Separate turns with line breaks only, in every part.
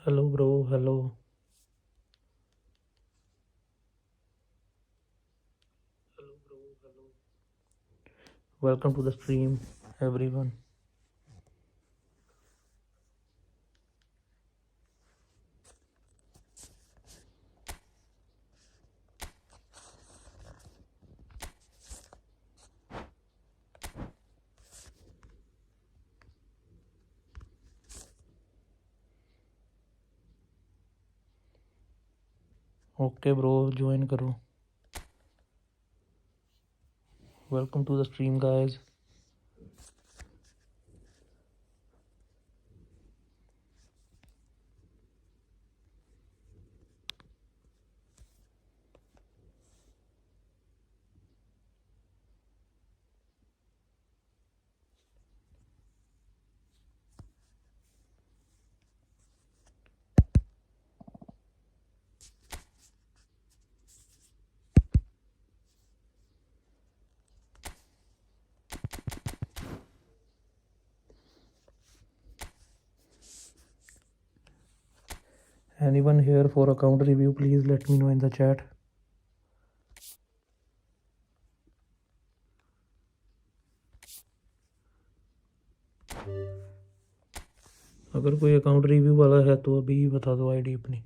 Hello, bro. Hello. Welcome to the stream, everyone. Okay, bro. Join karo. Welcome to the stream, guys. Anyone here for account review, please let me know in the chat. अगर कोई account review वाला है तो अभी बता दो ID अपनी.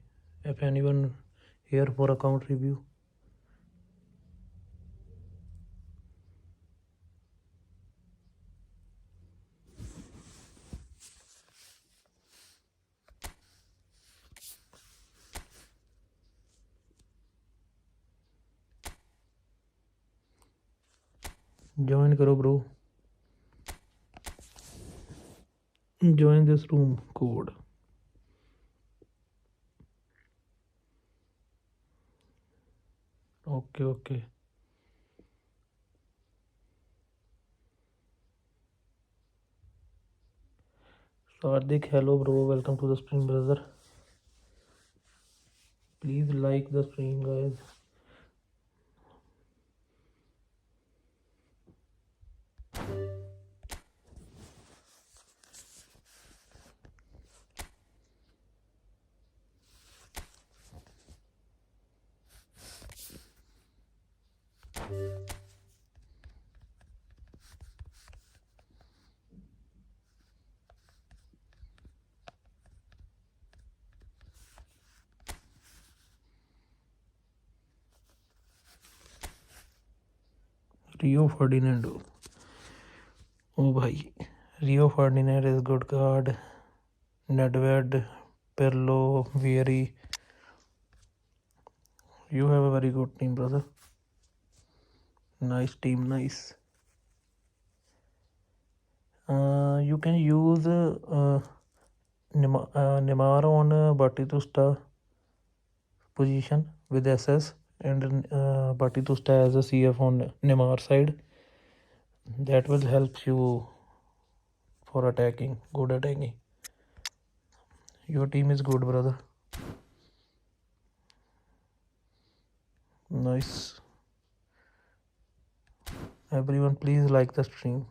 If anyone here for account review. Join karo, bro. Join this room code. Okay. Sardik, hello, bro. Welcome to the stream, brother. Please like the stream, guys. Rio Ferdinand. Oh, bhai. Rio Ferdinand is good card. Nedved, Pirlo, Vieri. You have a very good team, brother. Nice team, nice. You can use Neymar on Batitusta position with SS and Batitusta as a CF on Neymar side. That will help you for attacking, good attacking. Your team is good, brother. Nice. Everyone, please like the stream.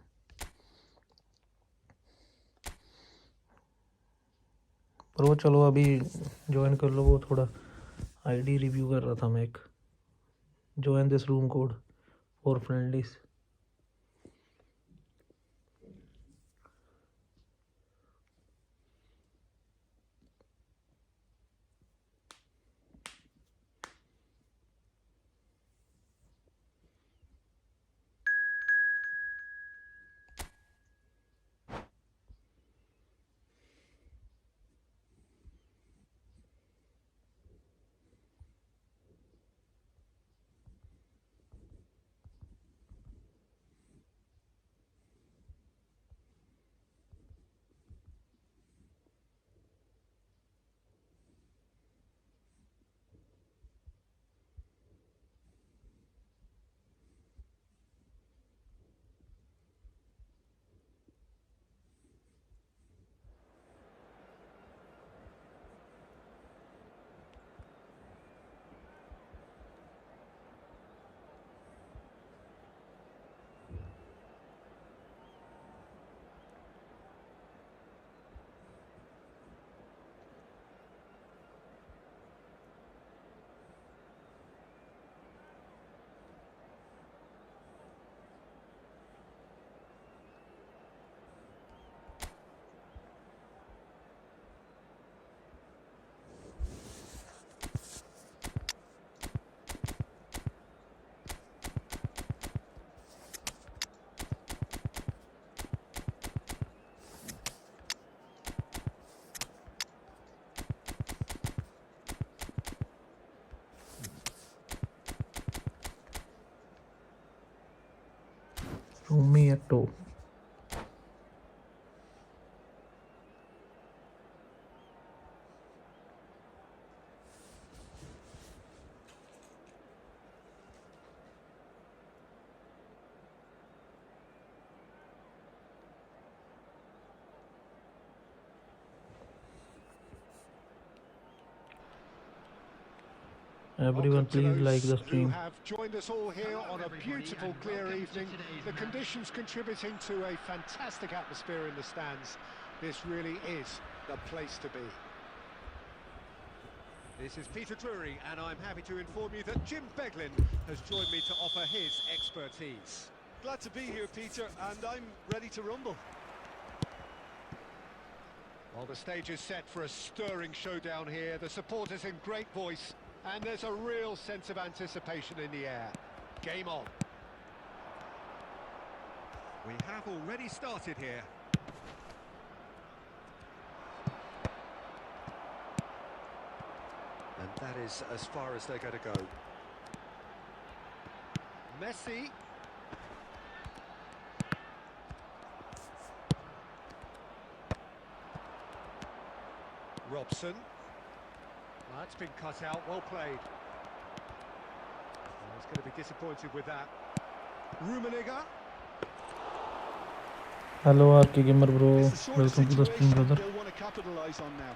Bro चलो अभी join कर लो. वो थोड़ा ID review कर रहा था मैं एक. Join this room code for friendlies. Tomato. Everyone, please like the stream.
Who have joined us all here on a beautiful, clear evening. The conditions contributing to a fantastic atmosphere in the stands. This really is the place to be. This is Peter Drury, and I'm happy to inform you that Jim Beglin has joined me to offer his expertise.
Glad to be here, Peter, and I'm ready to rumble.
Well, the stage is set for a stirring showdown here. The supporters in great voice, and there's a real sense of anticipation in the air. Game on. We have already started here. And that is as far as they're going to go. Messi. Robson. That's been cut out, well played. Well, he's going to be disappointed with that. Rummenigge.
Hello RK Gamer bro,
It's the sort of
welcome to the stream
situation
brother.
they'll want to capitalise on now.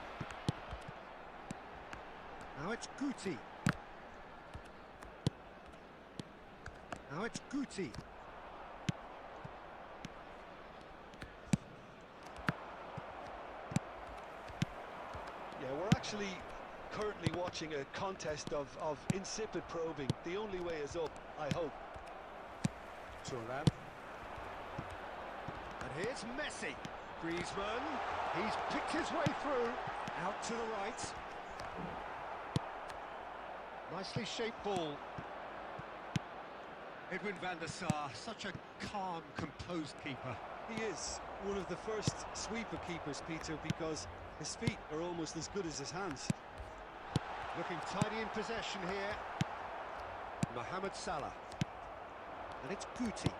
Now it's Guti. Now it's Guti.
Yeah, we're actually currently watching a contest of insipid probing. The only way is up, I hope.
Thuram. And here's Messi. Griezmann. He's picked his way through. Out to the right. Nicely shaped ball. Edwin van der Sar, such a calm, composed keeper.
He is one of the first sweeper keepers, Peter, because his feet are almost as good as his hands.
Looking tidy in possession here. Mohamed Salah. And it's Guti.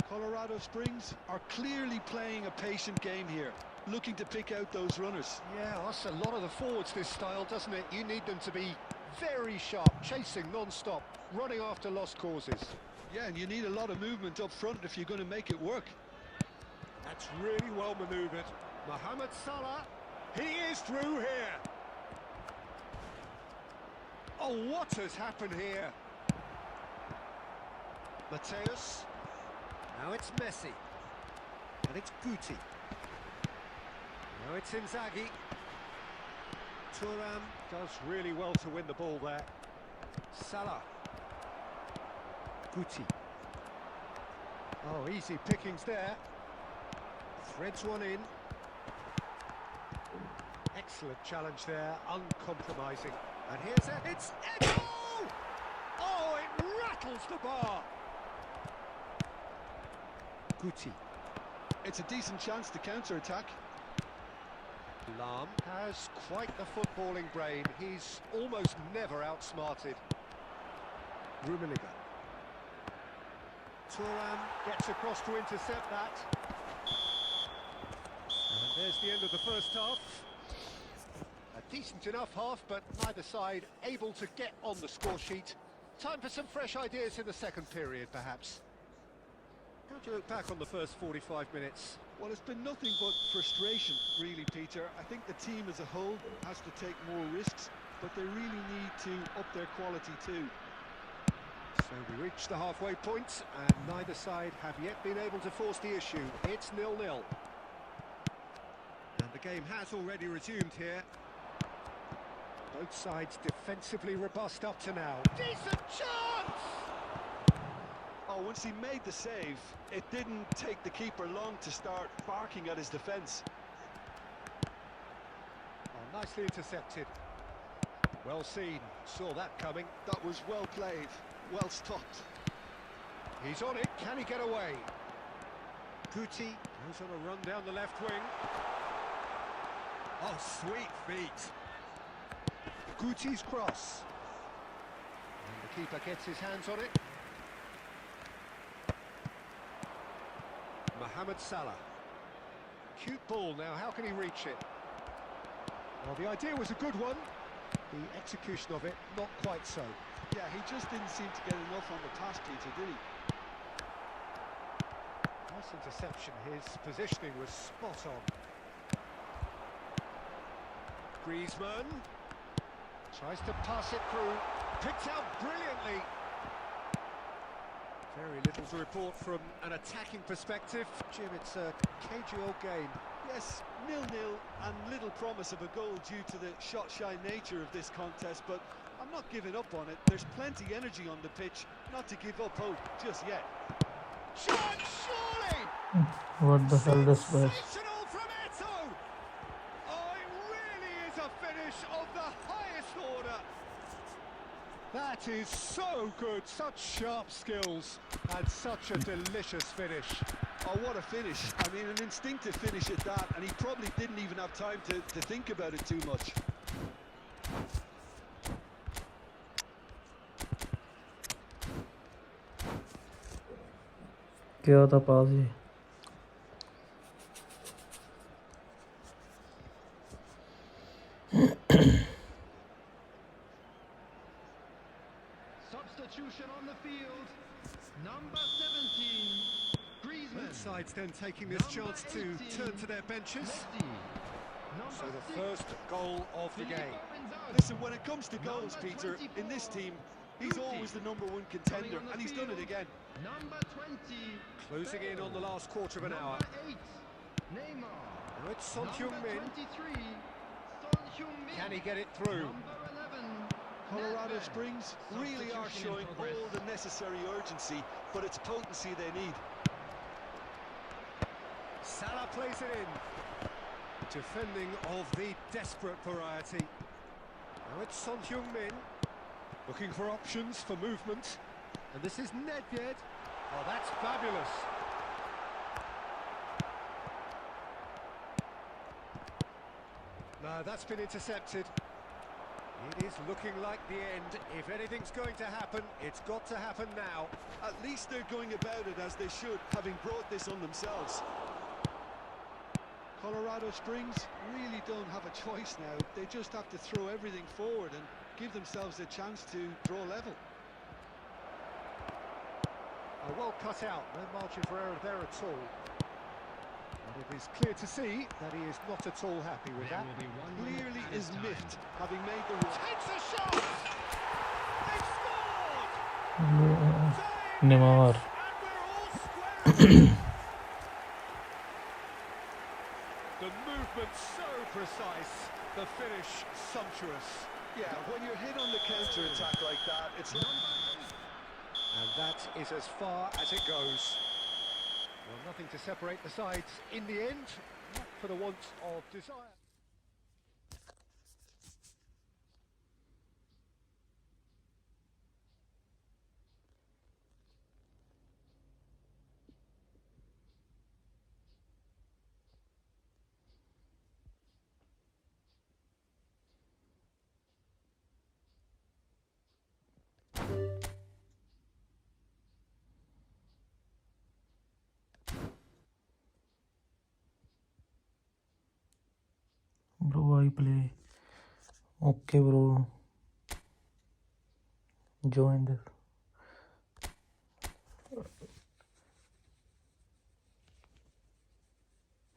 Colorado Springs are clearly playing a patient game here, looking to pick out those runners.
Yeah, that's a lot of the forwards, this style, doesn't it? You need them to be very sharp, chasing non-stop, running after lost causes.
Yeah, and you need a lot of movement up front if you're going to make it work.
That's really well manoeuvred. Mohamed Salah, he is through here. Oh, what has happened here? Mateus. Now it's Messi. And it's Guti. Now it's Inzaghi. Thuram does really well to win the ball there. Salah. Guti. Oh, easy pickings there. Threads one in. Excellent challenge there, uncompromising. And here's it. It's Echo! Oh, it rattles the bar. Guti.
It's a decent chance to counter-attack.
Lahm has quite the footballing brain. He's almost never outsmarted. Rummenigge. Thuram gets across to intercept that. And there's the end of the first half. A decent enough half, but neither side able to get on the score sheet. Time for some fresh ideas in the second period, perhaps. How do you look back on the first 45 minutes?
Well, it's been nothing but frustration, really, Peter. I think the team as a whole has to take more risks, but they really need to up their quality too.
So we reach the halfway point, and neither side have yet been able to force the issue. It's 0-0. And the game has already resumed here. Both sides defensively robust up to now. Decent chance!
Oh, once he made the save, it didn't take the keeper long to start barking at his defence.
Oh, nicely intercepted. Well seen, saw that coming.
That was well played, well stopped.
He's on it, can he get away? Guti goes on a run down the left wing. Oh, sweet feet. Guti's cross. And the keeper gets his hands on it. Mohamed Salah. Cute ball now, how can he reach it? Well, the idea was a good one. The execution of it, not quite so.
Yeah, he just didn't seem to get enough on the pass, Peter, did he?
Nice interception, his positioning was spot on. Griezmann tries to pass it through, picked out brilliantly. Very little to report from an attacking perspective. Jim, it's a cagey old game.
Yes, 0-0 and little promise of a goal due to the shot-shy nature of this contest, but I'm not giving up on it. There's plenty energy on the pitch, not to give up hope just yet.
Shot, surely!
What the hell this was?
Sensational from Eto! Oh, it really is a finish of the highest order. That is so good, such sharp skills and such a delicious finish.
Oh, what a finish. I mean, an instinctive finish at that, and he probably didn't even have time to think about it too much.
क्या था पास ये?
Substitution on the field. Number 17, Griezmann.
Both sides then taking this chance to turn to their benches. So the first goal of the game.
Listen, when it comes to goals, Peter, in this team, he's always the #1 contender, and he's done it again.
Number 20,
Closing in on the last quarter of an hour.
number 8, Neymar.
Now it's Son Heung-min.
23, Son Heung-min.
Can he get it through?
Number 11,
Colorado
Nedved.
Springs really are
Substitution in
showing
progress.
all the necessary urgency, but it's potency they need.
Salah plays it in. Defending of the desperate variety. Now it's Son Heung-min. Looking for options for movement. And this is Nedved. Oh, that's fabulous. No, that's been intercepted. It is looking like the end. If anything's going to happen, it's got to happen now.
At least they're going about it as they should, having brought this on themselves. Colorado Springs really don't have a choice now. They just have to throw everything forward and give themselves a chance to draw level.
Oh, well cut out, no margin for error there at all. And it is clear to see that he is not at all happy with that.
Clearly is miffed, having made the run.
Takes a shot! They've scored!
Neymar.
And we're all square. The movement so precise, the finish sumptuous.
Yeah, when you're hit on the counter-attack like that, it's not...
And that is as far as it goes. Well, nothing to separate the sides in the end, not for the want of desire.
Bro, I play. Okay, bro. Join this.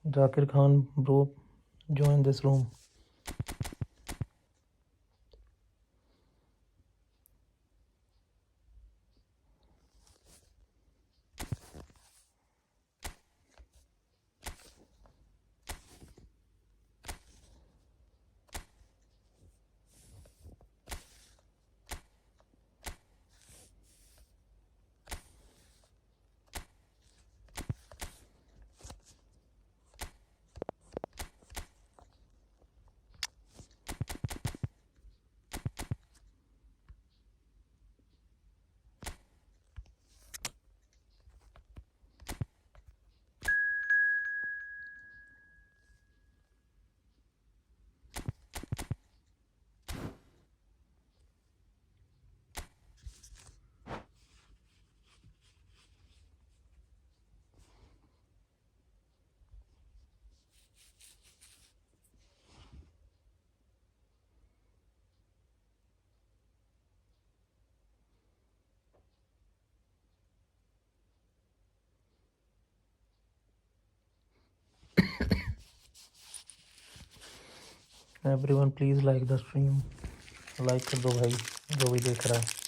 Zakir Khan, bro, join this room. Everyone please like the stream, like कर दो भाई जो भी देख रहा है।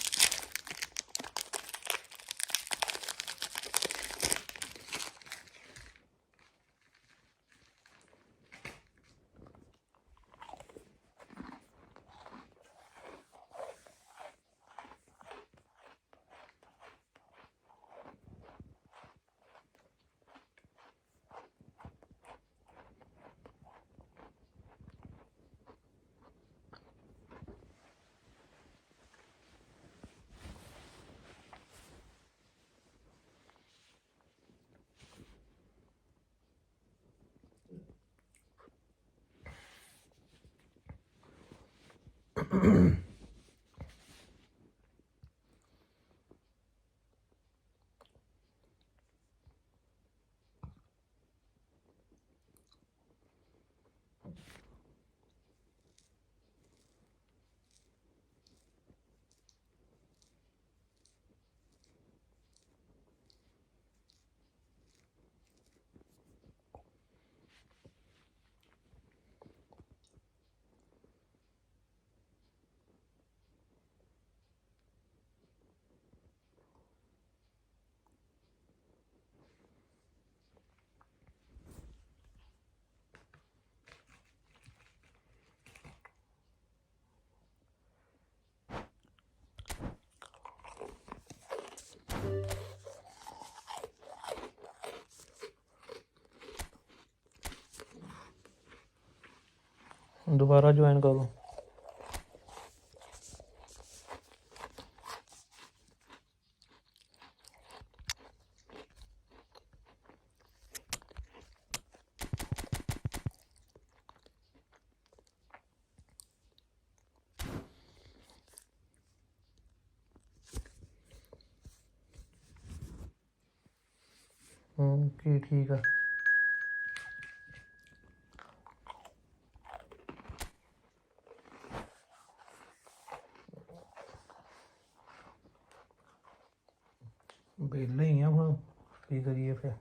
दोबारा join करो। ठीक है। बेले ही हम की करिए फिर।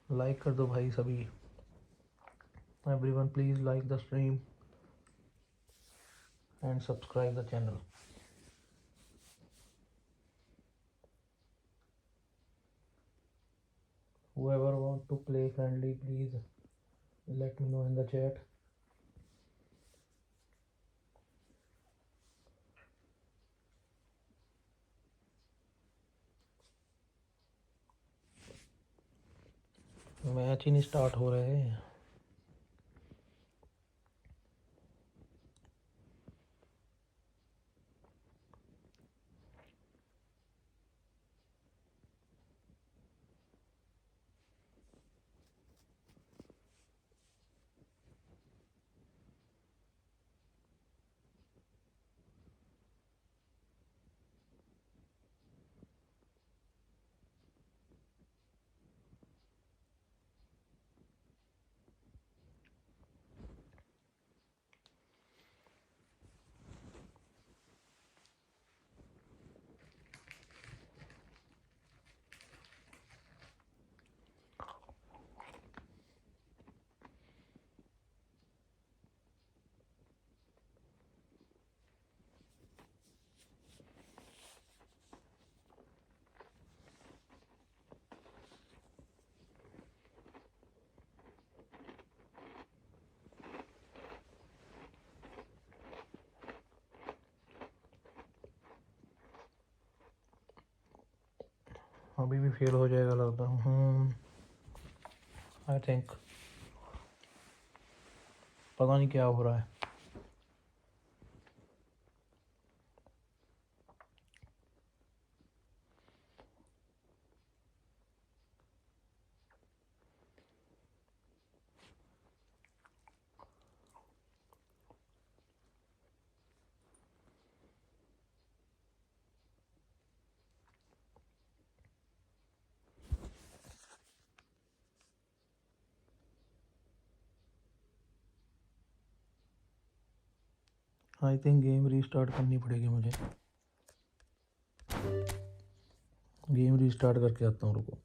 लाइक कर दो भाई सभी। Everyone please like the stream and subscribe the channel. Whoever want to play friendly, please let me know in the chat. Match ही नहीं स्टार्ट हो रहे हैं। अभी भी फेल हो जाएगा लगता है। आई थिंक पता नहीं क्या हो रहा है। आई थिंक गेम रीस्टार्ट करनी पड़ेगी मुझे। गेम रीस्टार्ट करके आता हूँ, रुको।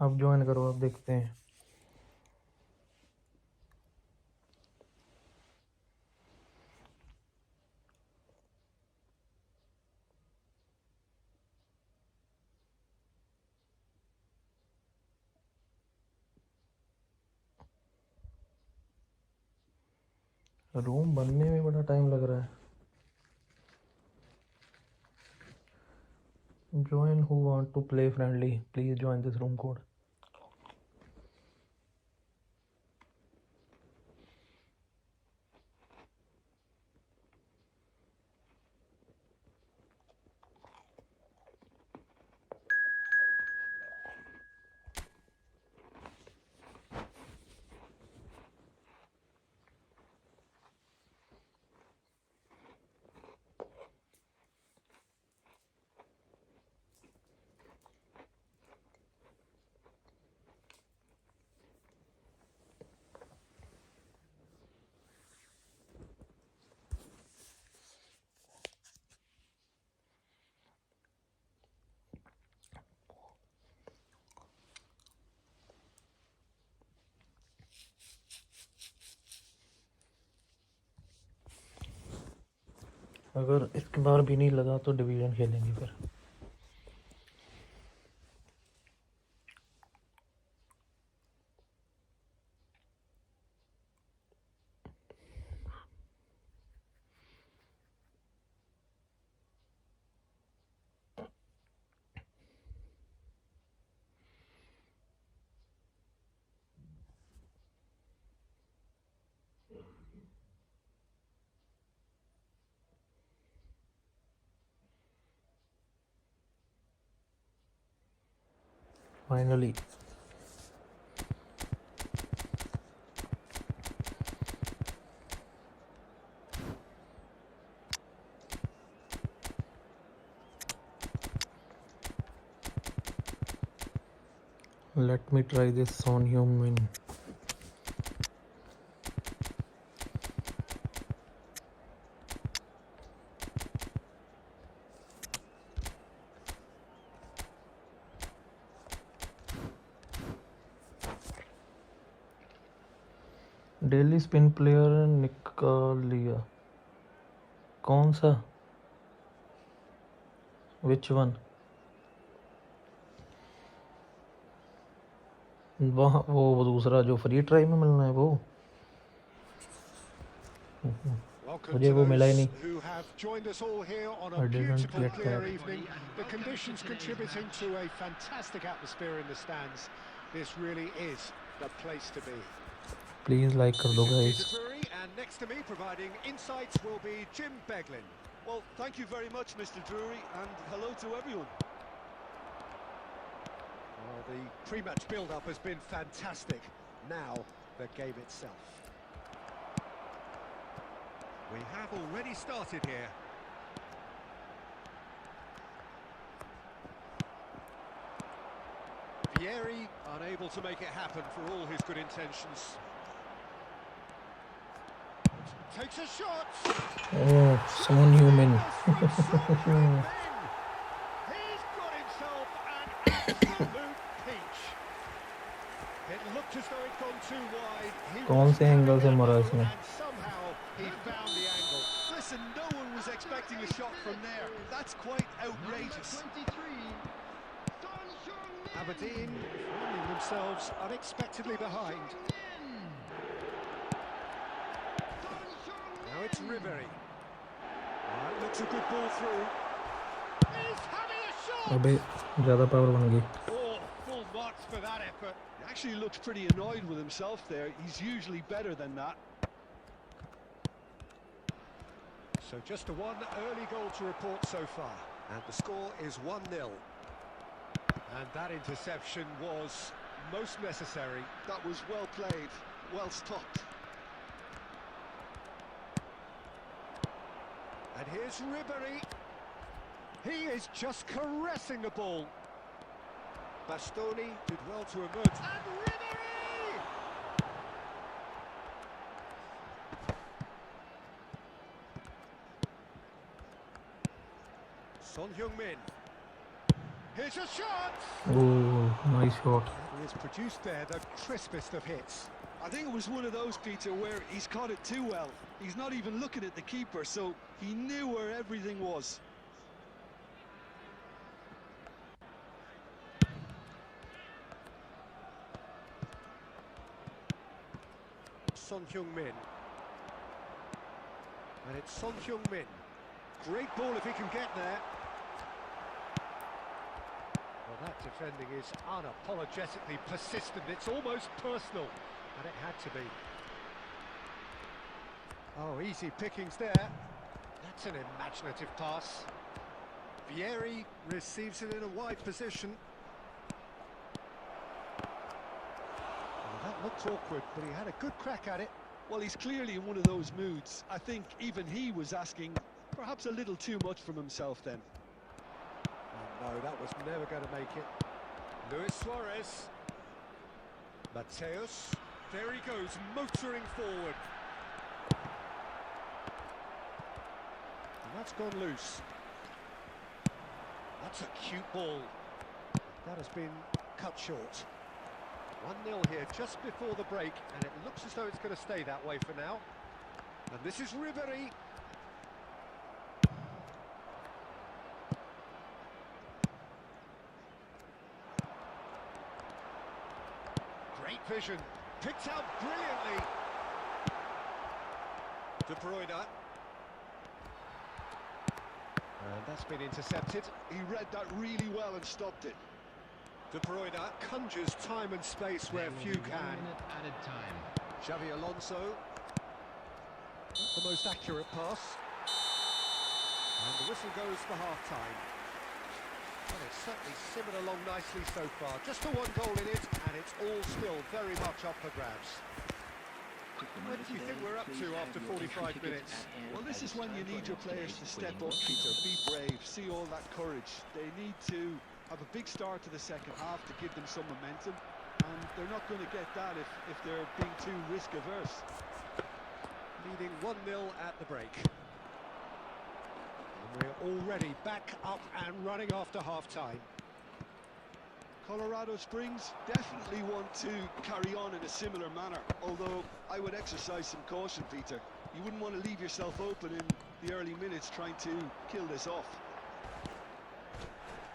अब ज्वाइन करो, अब देखते हैं। रूम बनने में बड़ा टाइम लग रहा है। Join who want to play friendly. Please join this room code. अगर इसके बार भी नहीं लगा तो डिवीजन खेलेंगे फिर। Finally let me try this on human. Daily spin player निकाल लिया। कौन सा? Which one? वहाँ वो दूसरा जो फ्री ट्राई में मिलना है वो।
Welcome
मुझे
to
वो मिला ही
those
नहीं।
who have joined us all here on a
I didn't
beautiful,
get
clear
that.
evening. The conditions contributing to a fantastic atmosphere in the stands. This really is the place to be.
Please like कर दो
This is
guys.
Peter Drury, and next to me providing insights will be Jim Beglin. Well, thank you very much, Mr. Drury, and hello to everyone.
Well, the pre-match build-up has been fantastic. Now, the game itself. We have already started here. Vieri unable to make it happen for all his good intentions. Takes a shot.
Oh, Son Heung-min.
He's got himself an absolute peach. It looked as though it'd gone too wide. He
कौन
was
से angle से
carrying
मारा
that
इसने?
ball and somehow he found the angle.
Listen, no one was expecting a shot from there. That's quite outrageous.
Number 23, Son Heung-min.
Aberdeen finding themselves unexpectedly behind. Now it's Ribery. That looks a good ball through. He's having a shot!
अबे ज़्यादा power बन गई.
Oh, full marks for that effort.
He actually looks pretty annoyed with himself there. He's usually better than that.
So just a one early goal to report so far. And the score is 1-0. And that interception was most necessary.
That was well played, well stopped.
And here's Ribery. He is just caressing the ball. Bastoni did well to emerge. And Ribery! Son Heung-min. Here's a shot!
Oh, nice shot.
He has produced there the crispest of hits.
I think it was one of those, Peter, where he's caught it too well. He's not even looking at the keeper, so he knew where everything was.
Son Heung-min. And it's Son Heung-min. Great ball if he can get there. Well, that defending is unapologetically persistent. It's almost personal, and it had to be. Oh, easy pickings there. That's an imaginative pass. Vieri receives it in a wide position. Well, that looked awkward, but he had a good crack at it.
Well, he's clearly in one of those moods. I think even he was asking perhaps a little too much from himself then.
Oh, no, that was never going to make it. Luis Suarez. Mateus. There he goes, motoring forward. And that's gone loose. That's a cute ball. That has been cut short. 1-0 here just before the break, and it looks as though it's going to stay that way for now. And this is Ribery. Great vision, picked out brilliantly. De Bruyne. And that's been intercepted.
He read that really well and stopped it.
De Bruyne conjures time and space where few can.
1 minute added time.
Xavi Alonso. Not the most accurate pass. And the whistle goes for half-time. Well, it's certainly simmered along nicely so far. Just the one goal in it, and it's all still very much up for grabs. What do you think we're up to after 45 minutes?
Well, this is when you need your players to step up, Peter. Be brave, see all that courage. They need to have a big start to the second half to give them some momentum, and they're not going to get that if they're being too risk-averse.
Leading 1-0 at the break. And we're already back up and running after half-time.
Colorado Springs definitely want to carry on in a similar manner, although I would exercise some caution, Peter. You wouldn't want to leave yourself open in the early minutes trying to kill this off.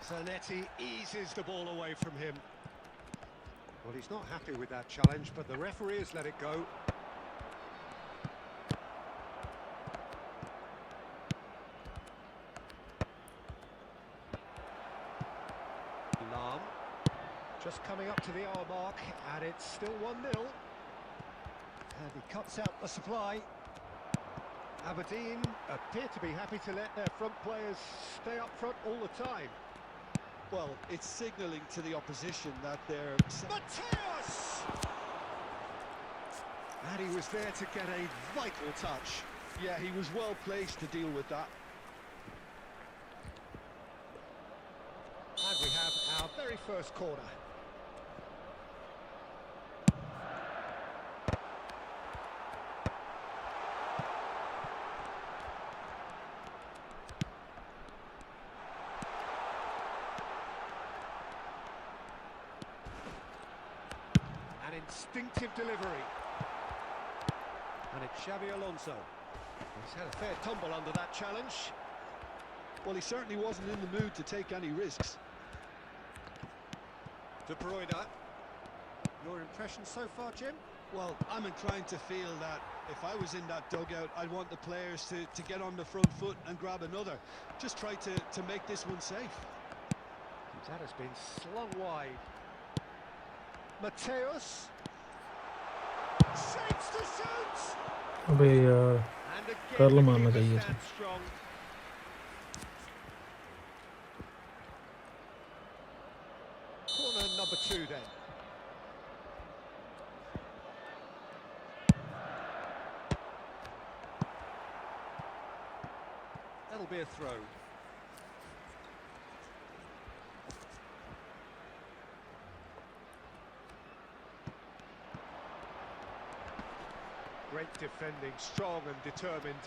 Zanetti eases the ball away from him. Well, he's not happy with that challenge, but the referee has let it go. Lam. Just coming up to the hour mark, and it's still 1-0. And he cuts out the supply. Aberdeen appear to be happy to let their front players stay up front all the time.
Well, it's signalling to the opposition that they're...
Mateus! And he was there to get a vital touch.
Yeah, he was well placed to deal with that.
And we have our very first corner. An instinctive delivery. And it's Xabi Alonso. He's had a fair tumble under that challenge.
Well, he certainly wasn't in the mood to take any risks.
De Bruyne. Your impression so far, Jim?
Well, I'm inclined to feel that if I was in that dugout, I'd want the players to get on the front foot and grab another. Just try to make this one safe.
That has been slung wide. Mateus. Shapes to shoot!
अबे यार
And again,
कर लो
the
मारना
keeper
चाहिए था.
stands strong. Corner number 2 then. That'll be a throw. Great defending, strong and determined.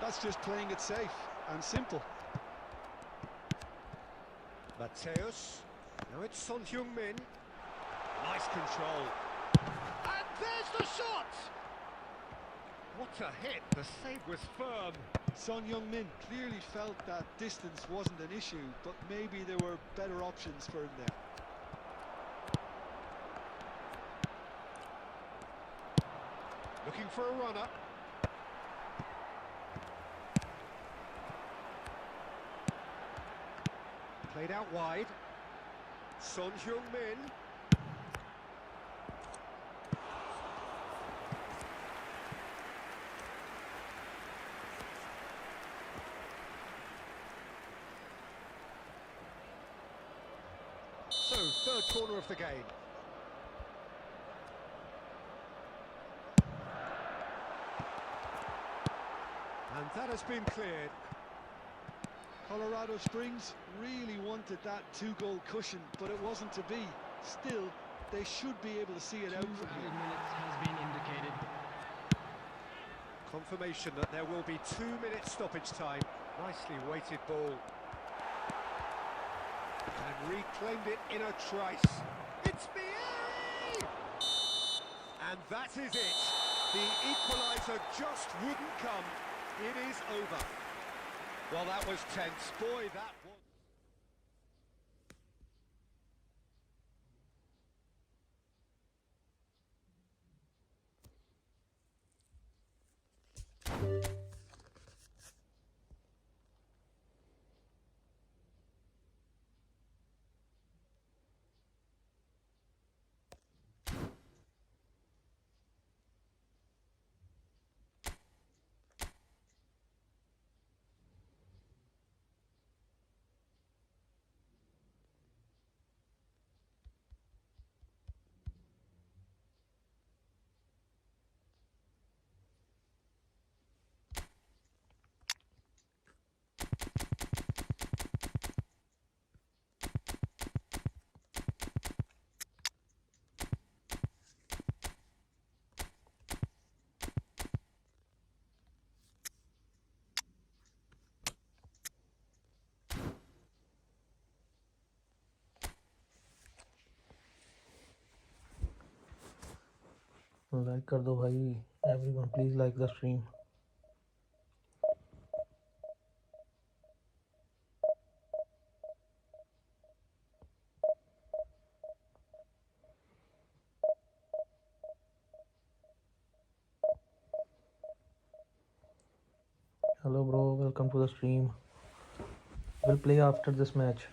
That's just playing it safe and simple.
Mateus. Now it's Son Heung-min. Nice control. And there's the shot! What a hit, the save was firm.
Son Heung-min clearly felt that distance wasn't an issue, but maybe there were better options for him there.
Looking for a runner. Played out wide. Son Heung-min. So, third corner of the game. And that has been cleared.
Colorado Springs really wanted that two-goal cushion, but it wasn't to be. Still, they should be able to see it out from here.
Minutes has been indicated.
Confirmation that there will be 2 minutes stoppage time. Nicely weighted ball. And reclaimed it in a trice. It's Vieri! And that is it. The equaliser just wouldn't come. It is over. Well, that was tense. Boy, that was...
like कर दो भाई. Everyone please like the stream. Hello bro, welcome to the stream. We'll play after this match.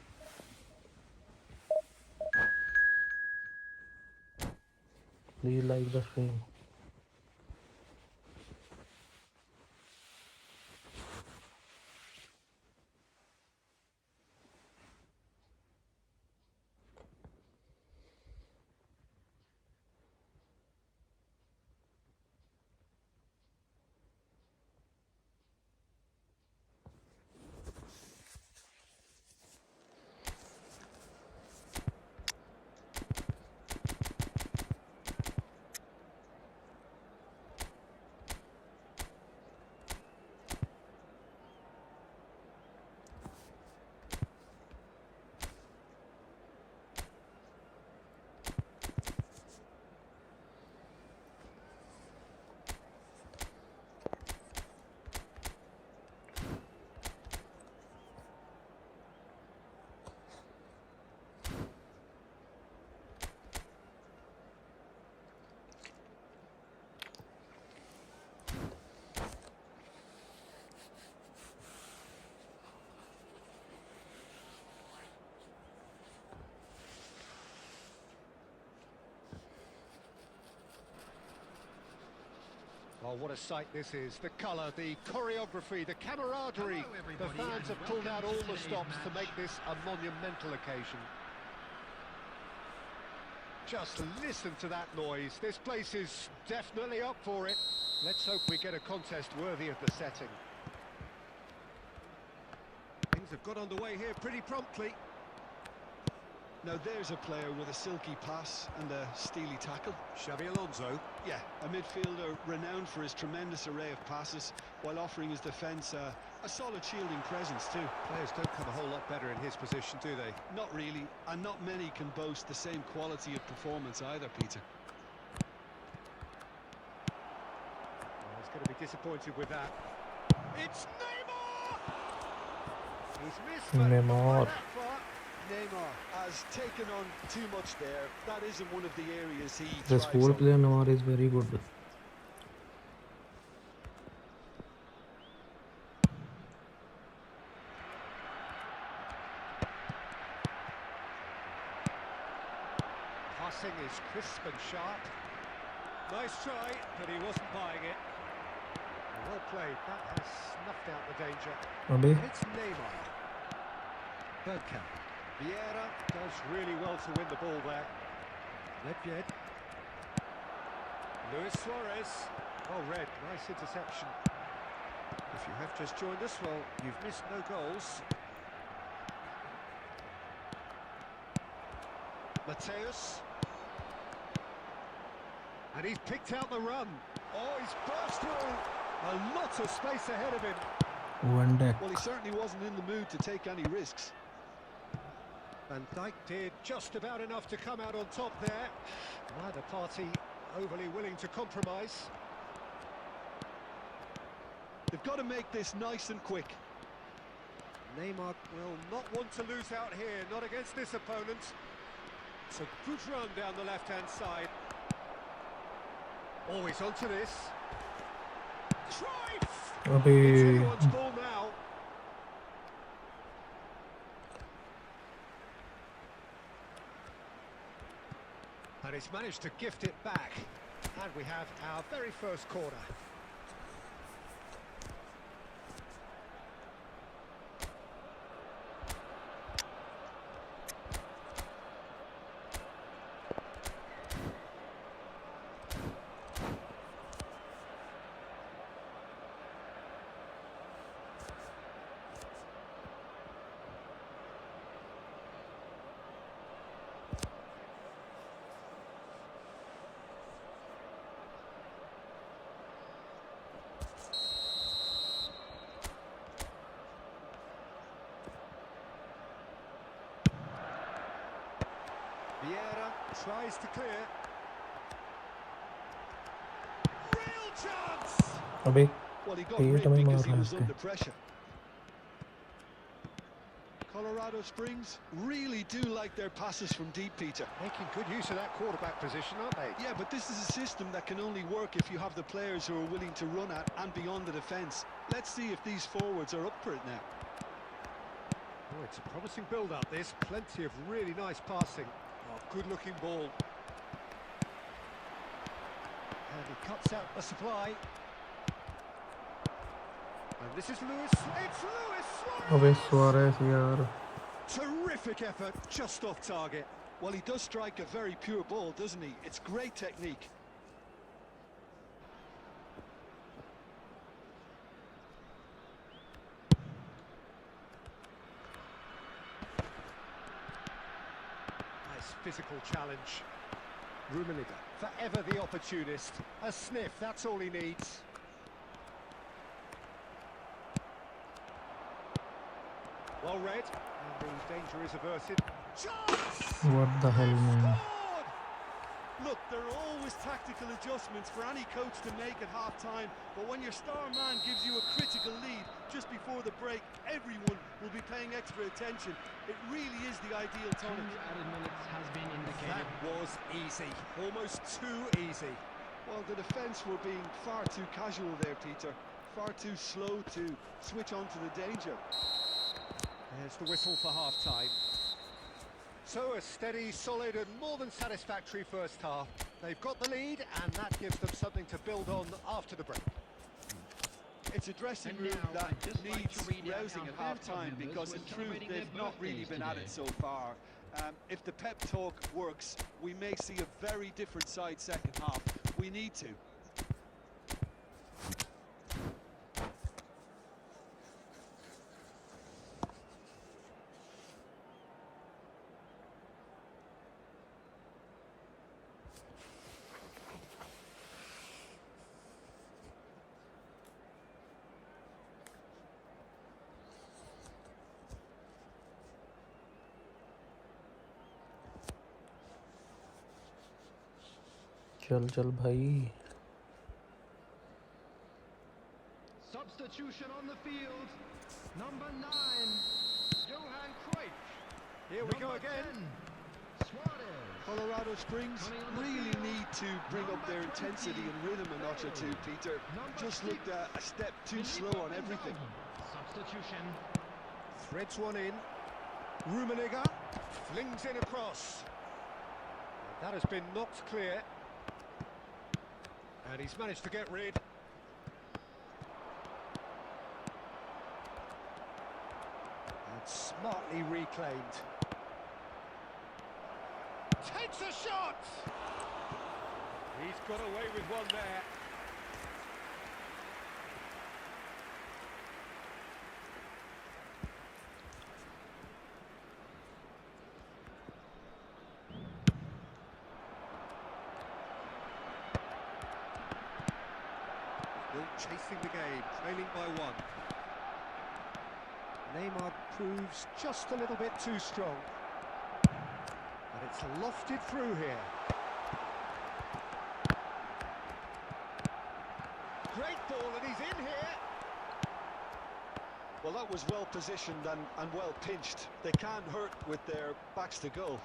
Please like the stream.
Oh, what a sight this is. The colour, the choreography, the camaraderie.
Hello,
The
everybody,
fans
and
have pulled out all
welcome to
the
today's
stops to
match.
make this a monumental occasion. Just listen to that noise. This place is definitely up for it. Let's hope we get a contest worthy of the setting. Things have got underway here pretty promptly.
Now there's a player with a silky pass and a steely tackle.
Xabi Alonso.
Yeah, a midfielder renowned for his tremendous array of passes while offering his defence a solid shielding presence too.
Players don't come a whole lot better in his position, do they?
Not really, and not many can boast the same quality of performance either, Peter.
Well, he's going to be disappointed with that. It's Neymar! He's missed but
Neymar.
not by that far.
Neymar has taken on too much there. That isn't one of the areas he
This
thrives
whole
on.
player Neymar is very good.
Passing is crisp and sharp. Nice try, but he wasn't buying it. Well played. That has snuffed out the danger.
Abhi,
It's Neymar. Bergkamp. Vieira does really well to win the ball there. Nedved. Luis Suarez. Well read. Nice interception. If you have just joined us, well, you've missed no goals. Mateus. And he's picked out the run. Oh, he's burst through. A lot of space ahead of him.
Van Dijk.
Well, he certainly wasn't in the mood to take any risks.
Van Dijk did just about enough to come out on top there. Neither party overly willing to compromise.
They've got to make this nice and quick.
Neymar will not want to lose out here, not against this opponent. It's a good run down the left-hand side. Always onto this. Cruyff! It's
Abhi,
anyone's ball now. And he's managed to gift it back. And we have our very first corner. Vieira tries to clear. Real chance!
Abhi,
Well, he got
Peter
ripped
में
because
मार
he
रहा है
was
इसके.
under pressure. Colorado Springs really do like their passes from deep, Peter.
Making good use of that quarterback position, aren't they?
Yeah, but this is a system that can only work if you have the players who are willing to run at and beyond the defence. Let's see if these forwards are up for it now.
Oh, it's a promising build-up, this. Plenty of really nice passing. Oh, good-looking ball. And he cuts out the supply. And this is Luis. It's Luis
Abhi
Suarez!
Suarez यार.
Terrific effort, just off target.
Well, he does strike a very pure ball, doesn't he? It's great technique.
Nice physical challenge. Rummenigge, forever the opportunist. A sniff, that's all he needs. Well read, and the danger is averted. Chance!
What the hell, man?
Scored! Look, there are always tactical adjustments for any coach to make at half-time, but when your star man gives you a critical lead just before the break, everyone will be paying extra attention. It really is the ideal
Two
tonic.
added minutes has been indicated.
That was easy, almost too easy.
Well, the defence were being far too casual there, Peter. Far too slow to switch on to the danger.
There's the whistle for half-time. So a steady, solid and more than satisfactory first half. They've got the lead, and that gives them something to build on after the break.
It's a dressing
And
room
now,
that
I'd just like
needs
to read out
rousing
our
at
fair
half-time
club
because
members
in
who are
truth
celebrating
they've
their
not really
birthdays
been at it
today.
so far. If the pep talk works, we may see a very different side second half. We need to.
चल चल भाई.
Substitution on the field. Number 9, Johan Cruyff.
Here we go again.
10, Suarez.
Colorado Springs
Coming on the
really
field,
need to bring up
number
their
20,
intensity and rhythm a notch or two,
Bale.
Peter.
Number
Just
6,
looked a step too
Filippo
slow on everything.
Inzaghi. Substitution.
Threads one in. Rummenigge flings in across. That has been knocked clear. And he's managed to get rid. And smartly reclaimed. Takes a shot! He's got away with one there. Still chasing the game, trailing by one. Neymar proves just a little bit too strong. But it's lofted through here. Great ball, and he's in here.
Well, that was well positioned and well pinched. They can't hurt with their backs to goal.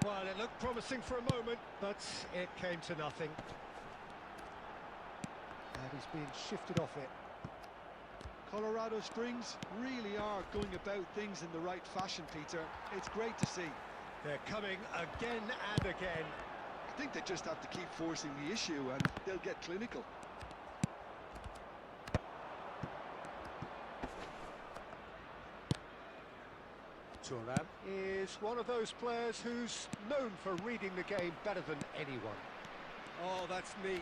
Well, it looked promising for a moment, but it came to nothing. And he's being shifted off it.
Colorado Springs really are going about things in the right fashion, Peter. It's great to see.
They're coming again and again.
I think they just have to keep forcing the issue and they'll get clinical.
Thuram is one of those players who's known for reading the game better than anyone. Oh, that's neat.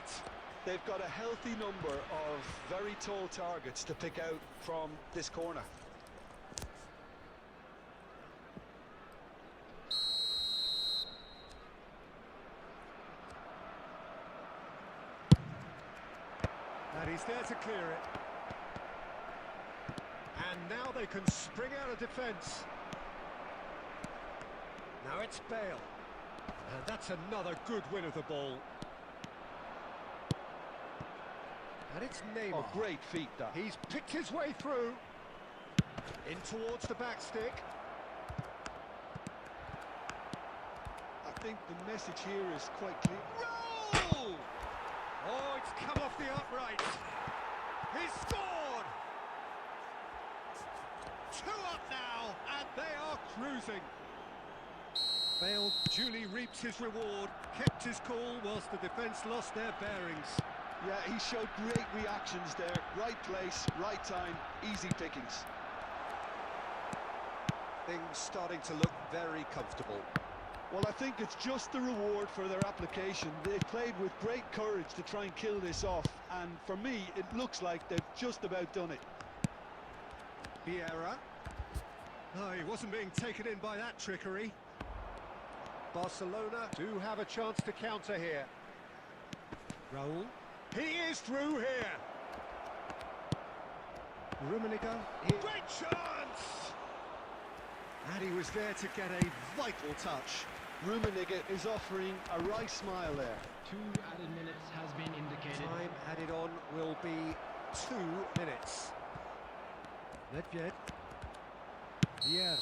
They've got a healthy number of very tall targets to pick out from this corner.
And he's there to clear it. And now they can spring out of defence. Now it's Bale. And that's another good win of the ball. And it's Neymar.
Oh, great feat that.
He's picked his way through. In towards the back stick.
I think the message here is quite clear.
Roll! Oh, it's come off the upright. He's scored! 2 up now, and they are cruising. Bale duly reaps his reward, kept his cool whilst the defence lost their bearings.
Yeah, he showed great reactions there. Right place, right time, easy pickings.
Things starting to look very comfortable.
Well, I think it's just the reward for their application. They played with great courage to try and kill this off, and for me, it looks like they've just about done it.
Vieira. Oh, he wasn't being taken in by that trickery. Barcelona do have a chance to counter here. Raul. He is through here. Rummenigge. Great chance! And he was there to get a vital touch.
Rummenigge is offering a wry smile there.
2 added minutes has been indicated.
Time added on will be 2 minutes. Nedved. Vieira.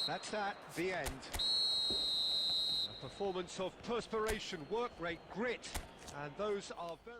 That's that, the end. A performance of perspiration, work rate, grit, and those are very...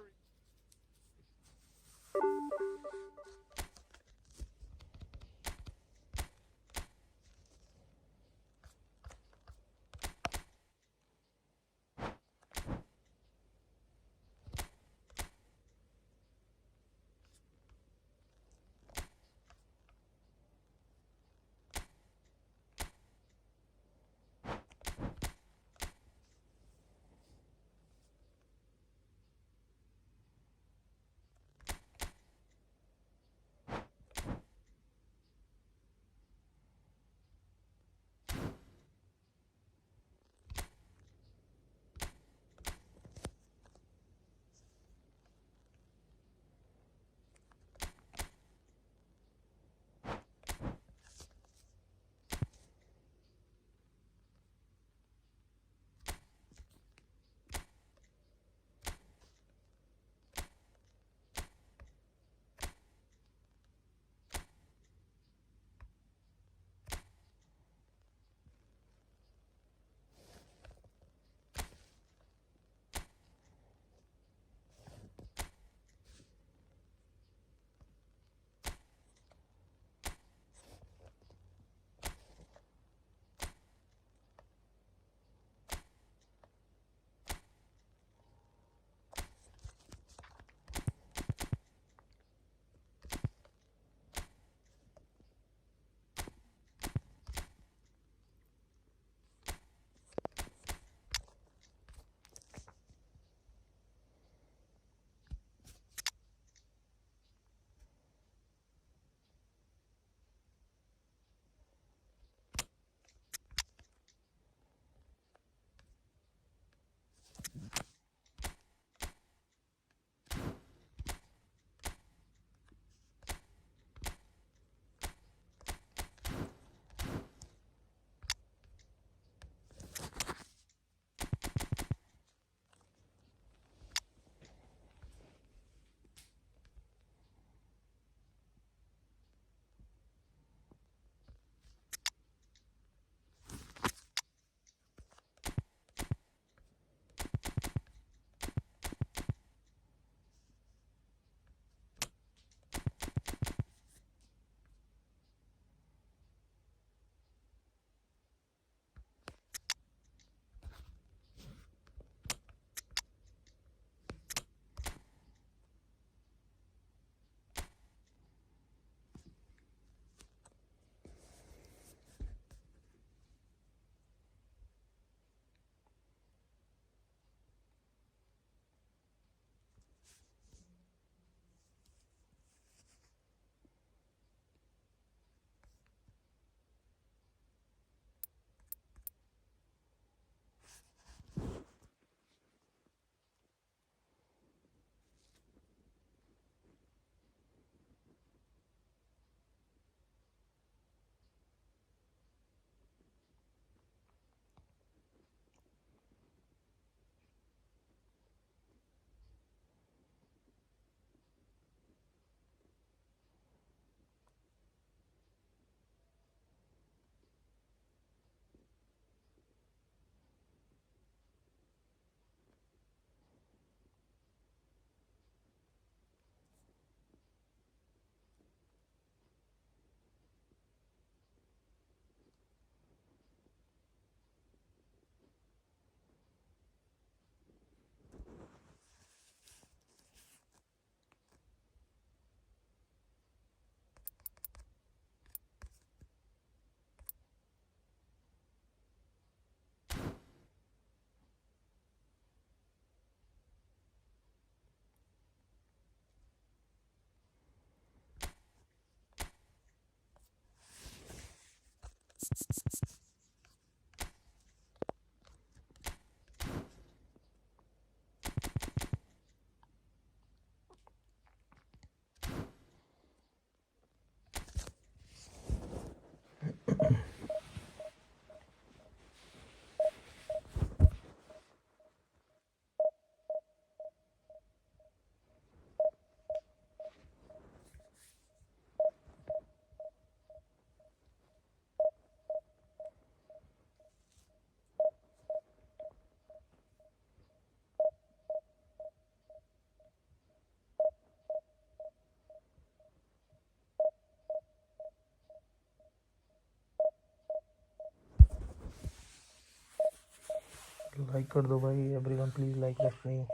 like कर दो भाई, everyone please like the stream.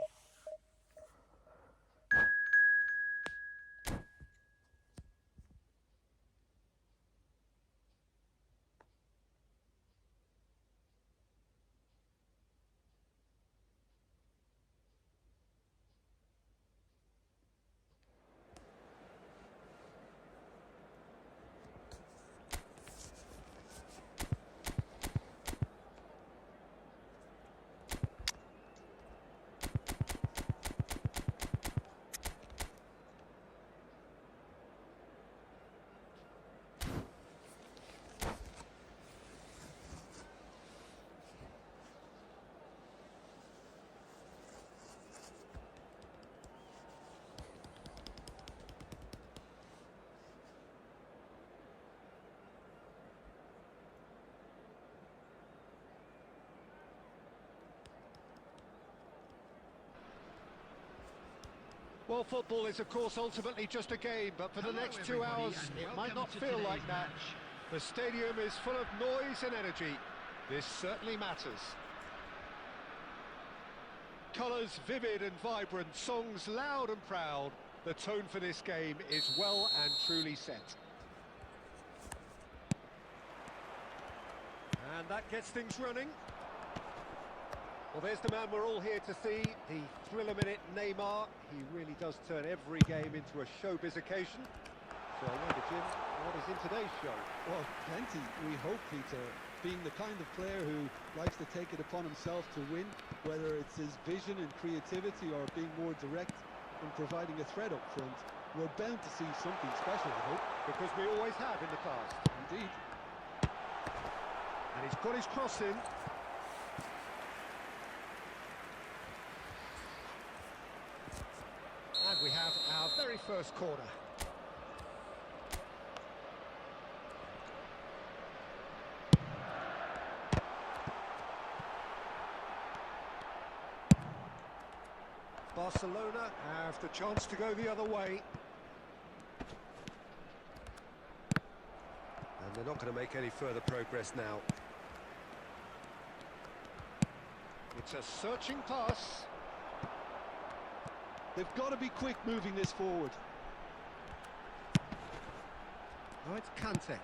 Well, football is, of course, ultimately just a game, but for the next 2 hours, it might not feel like that. The stadium is full of noise and energy. This certainly matters. Colours vivid and vibrant, songs loud and proud. The tone for this game is well and truly set. And that gets things running. Well, there's the man we're all here to see, the thriller-minute Neymar. He really does turn every game into a showbiz occasion. So I wonder, Jim, what is in today's show?
Well, plenty, we hope, Peter. Being the kind of player who likes to take it upon himself to win, whether it's his vision and creativity or being more direct in providing a threat up front, we're bound to see something special, I hope.
Because we always have in the past.
Indeed.
And he's got his cross in. And we have our very first corner. Barcelona have the chance to go the other way. And they're not going to make any further progress now. It's a searching pass.
They've got to be quick moving this forward.
Oh, it's Kante.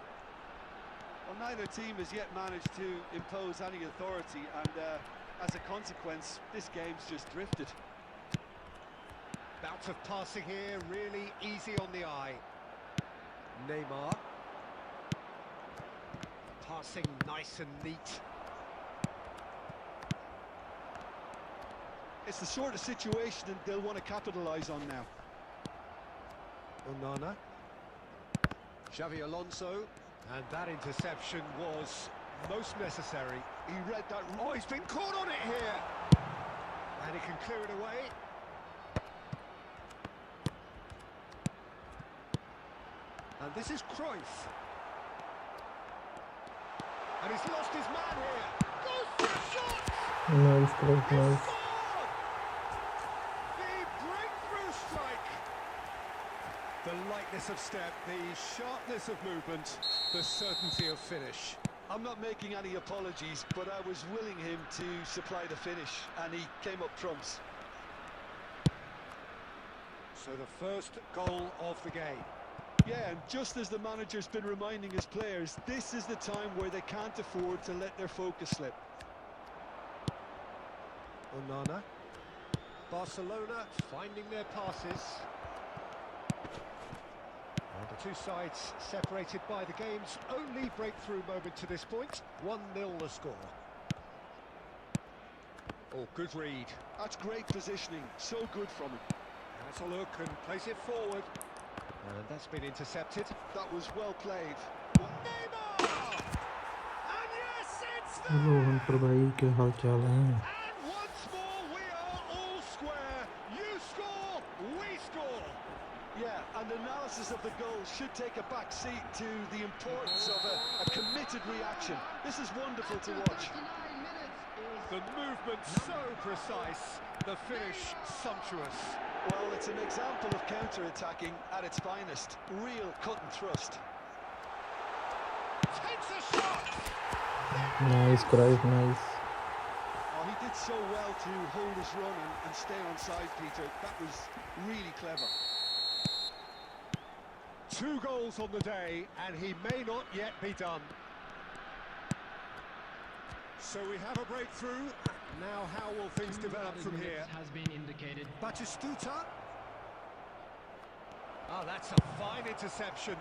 Well, neither team has yet managed to impose any authority, and as a consequence, this game's just drifted.
Bout of passing here, really easy on the eye. Neymar. Passing nice and neat.
It's the sort of situation that they'll want to capitalise on now.
Onana. Xavi Alonso. And that interception was most necessary.
He read that.
Oh, he's been caught on it here. And he can clear it away. And this is Cruyff. And he's lost his man here. Goes for a shot!
Nice, Cruyff, nice.
The breakthrough strike. The lightness of step, the sharpness of movement, the certainty of finish.
I'm not making any apologies, but I was willing him to supply the finish, and he came up trumps.
So the first goal of the game.
Yeah, and just as the manager's been reminding his players, this is the time where they can't afford to let their focus slip.
Onana. Barcelona finding their passes. And the two sides separated by the game's only breakthrough moment to this point. 1-0 the score. Oh, good read.
That's great positioning, so good from him.
Has a look and plays it forward. And that's been intercepted.
That was well played.
Neymar! And yes, it's there!
Rohan पर भाई क्या हाल चाल है?
And once more we are all square. You score, we score.
Yeah, and analysis of the goal should take a back seat to the importance of a committed reaction. This is wonderful to watch.
The movement so precise, the finish sumptuous.
Well, it's an example of counter-attacking at its finest. Real cut and thrust.
Takes a shot!
Nice, Cruyff, nice.
Oh, he did so well to hold his run and stay on side, Peter. That was really clever.
2 goals on the day, and he may not yet be done. So we have a breakthrough. Now how will things develop from here?
Has been indicated.
Batistuta. Oh, that's a fine interception.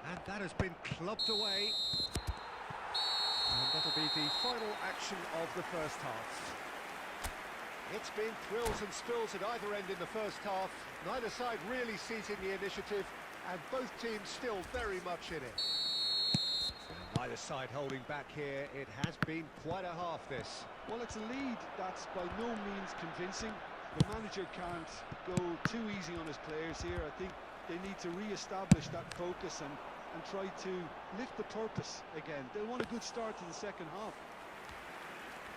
And that has been clubbed away. And that'll be the final action of the first half. It's been thrills and spills at either end in the first half. Neither side really seizing the initiative, and both teams still very much in it. And neither side holding back here. It has been quite a half, this.
Well, it's a lead that's by no means convincing. The manager can't go too easy on his players here. I think they need to re-establish that focus and try to lift the purpose again. They'll want a good start to the second half.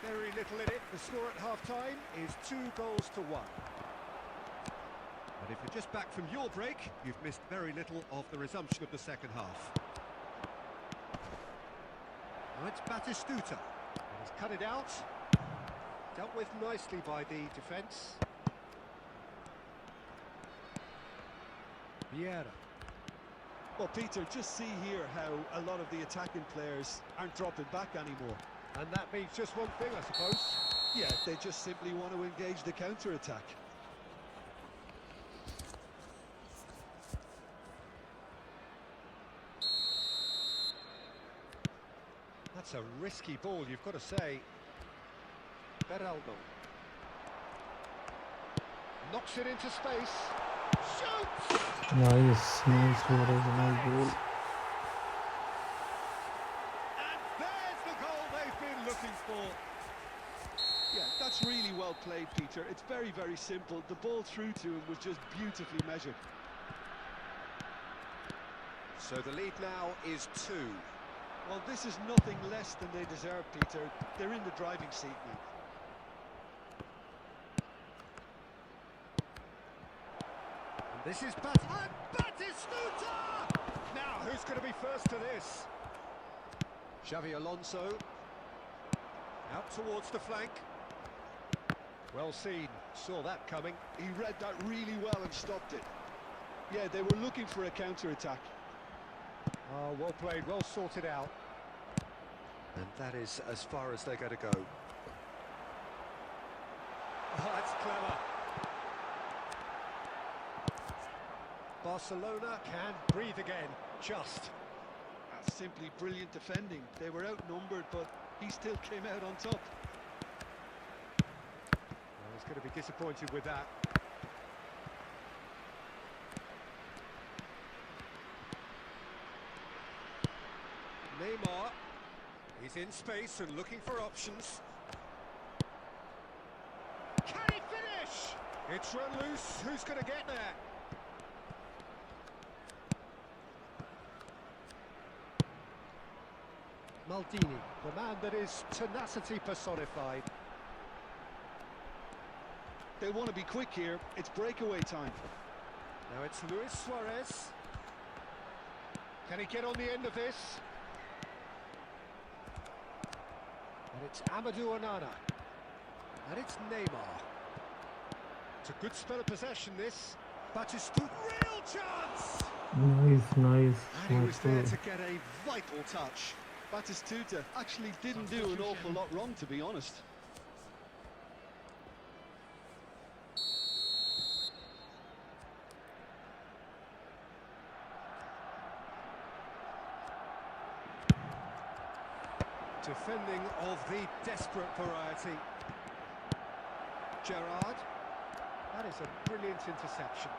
Very little in it. The score at half-time is 2 goals to 1. And if you're just back from your break, you've missed very little of the resumption of the second half. Now it's Batistuta. He's cut it out. Dealt with nicely by the defence. Vieira.
Well, Peter, just see here how a lot of the attacking players aren't dropping back anymore.
And that means just one thing, I suppose.
Yeah, they just simply want to engage the counter-attack.
That's a risky ball, you've got to say. Beraldo. Knocks it into space. Shoots!
Nice, nice, what is a nice goal.
And there's the goal they've been looking for.
Yeah, that's really well played, Peter. It's very, very simple. The ball through to him was just beautifully measured.
So the lead now is 2.
Well, this is nothing less than they deserve, Peter. They're in the driving seat now.
And this is Batistuta! Now, who's going to be first to this? Xavi Alonso. Out towards the flank. Well seen. Saw that coming.
He read that really well and stopped it. Yeah, they were looking for a counter-attack.
Oh, well played, well sorted out. And that is as far as they're going to go. Oh, that's clever. Barcelona can breathe again, just.
That's simply brilliant defending. They were outnumbered, but he still came out on top.
Well, he's going to be disappointed with that. Neymar, he's in space and looking for options. Can he finish? It's run loose, who's going to get there? Maldini, the man that is tenacity personified.
They want to be quick here. It's breakaway time.
Now it's Luis Suarez. Can he get on the end of this? And it's Amadou Onana. And it's Neymar. It's a good spell of possession, this. Batistuta, real chance!
Nice, nice.
And he was
Nice
there
goal.
to get a vital touch.
Batistuta actually didn't do an awful lot wrong, to be honest.
Defending of the desperate variety. Gerrard. That is a brilliant interception.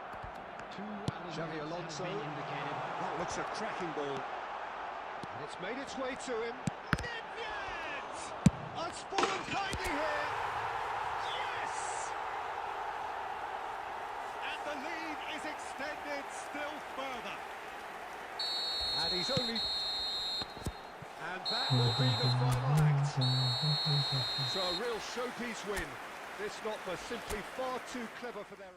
Xavi Alonso. That looks a cracking ball. And it's made its way to him. Nedved! It's fallen kindly here. Yes! And the lead is extended still further. And he's only... And that will be the final act. So a real showpiece win. This not for simply far too clever for their...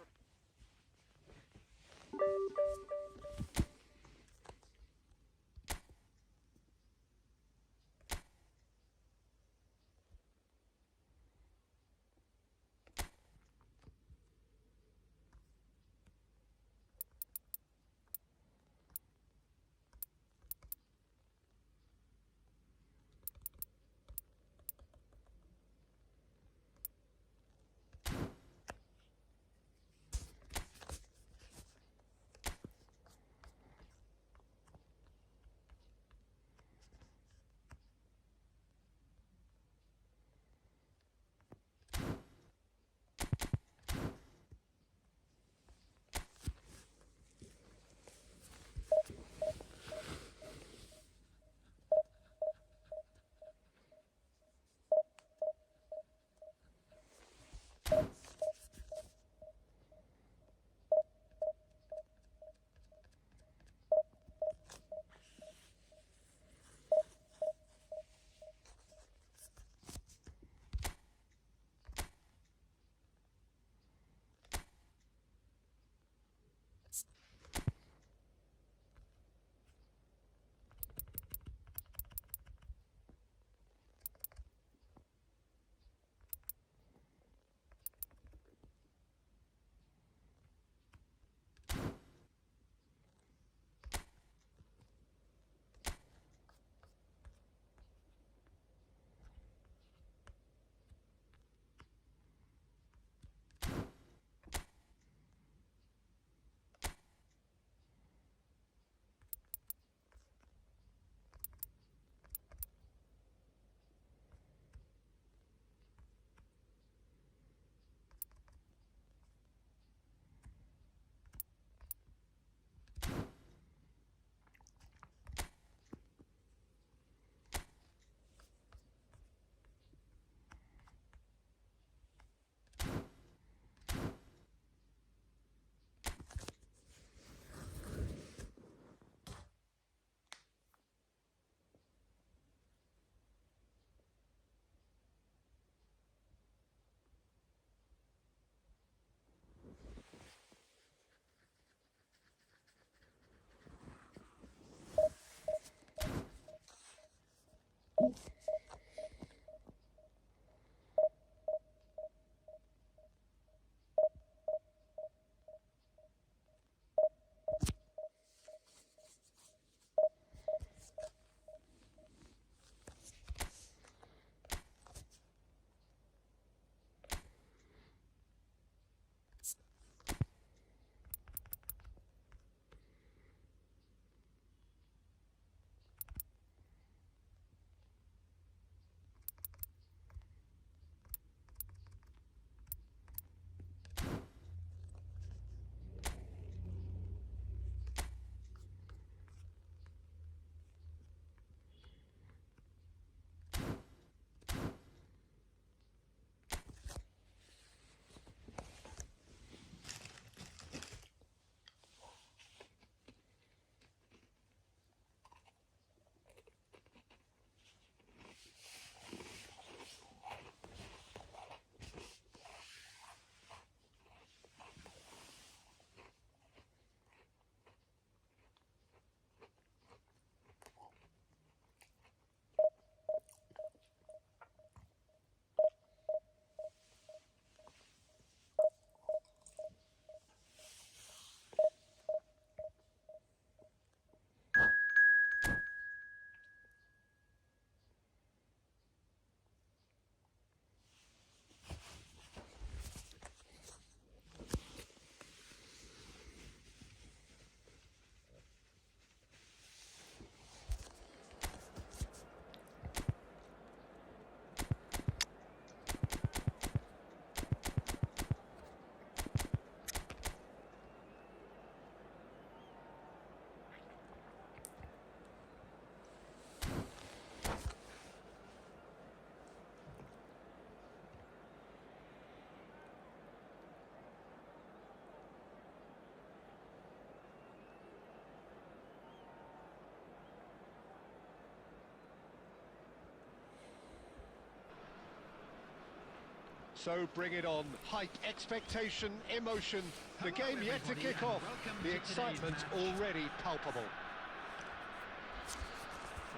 So bring it on. Hype, expectation, emotion. The
Hello,
game yet to
everybody,
kick
and
off.
welcome
The
to today's
excitement
match.
already palpable.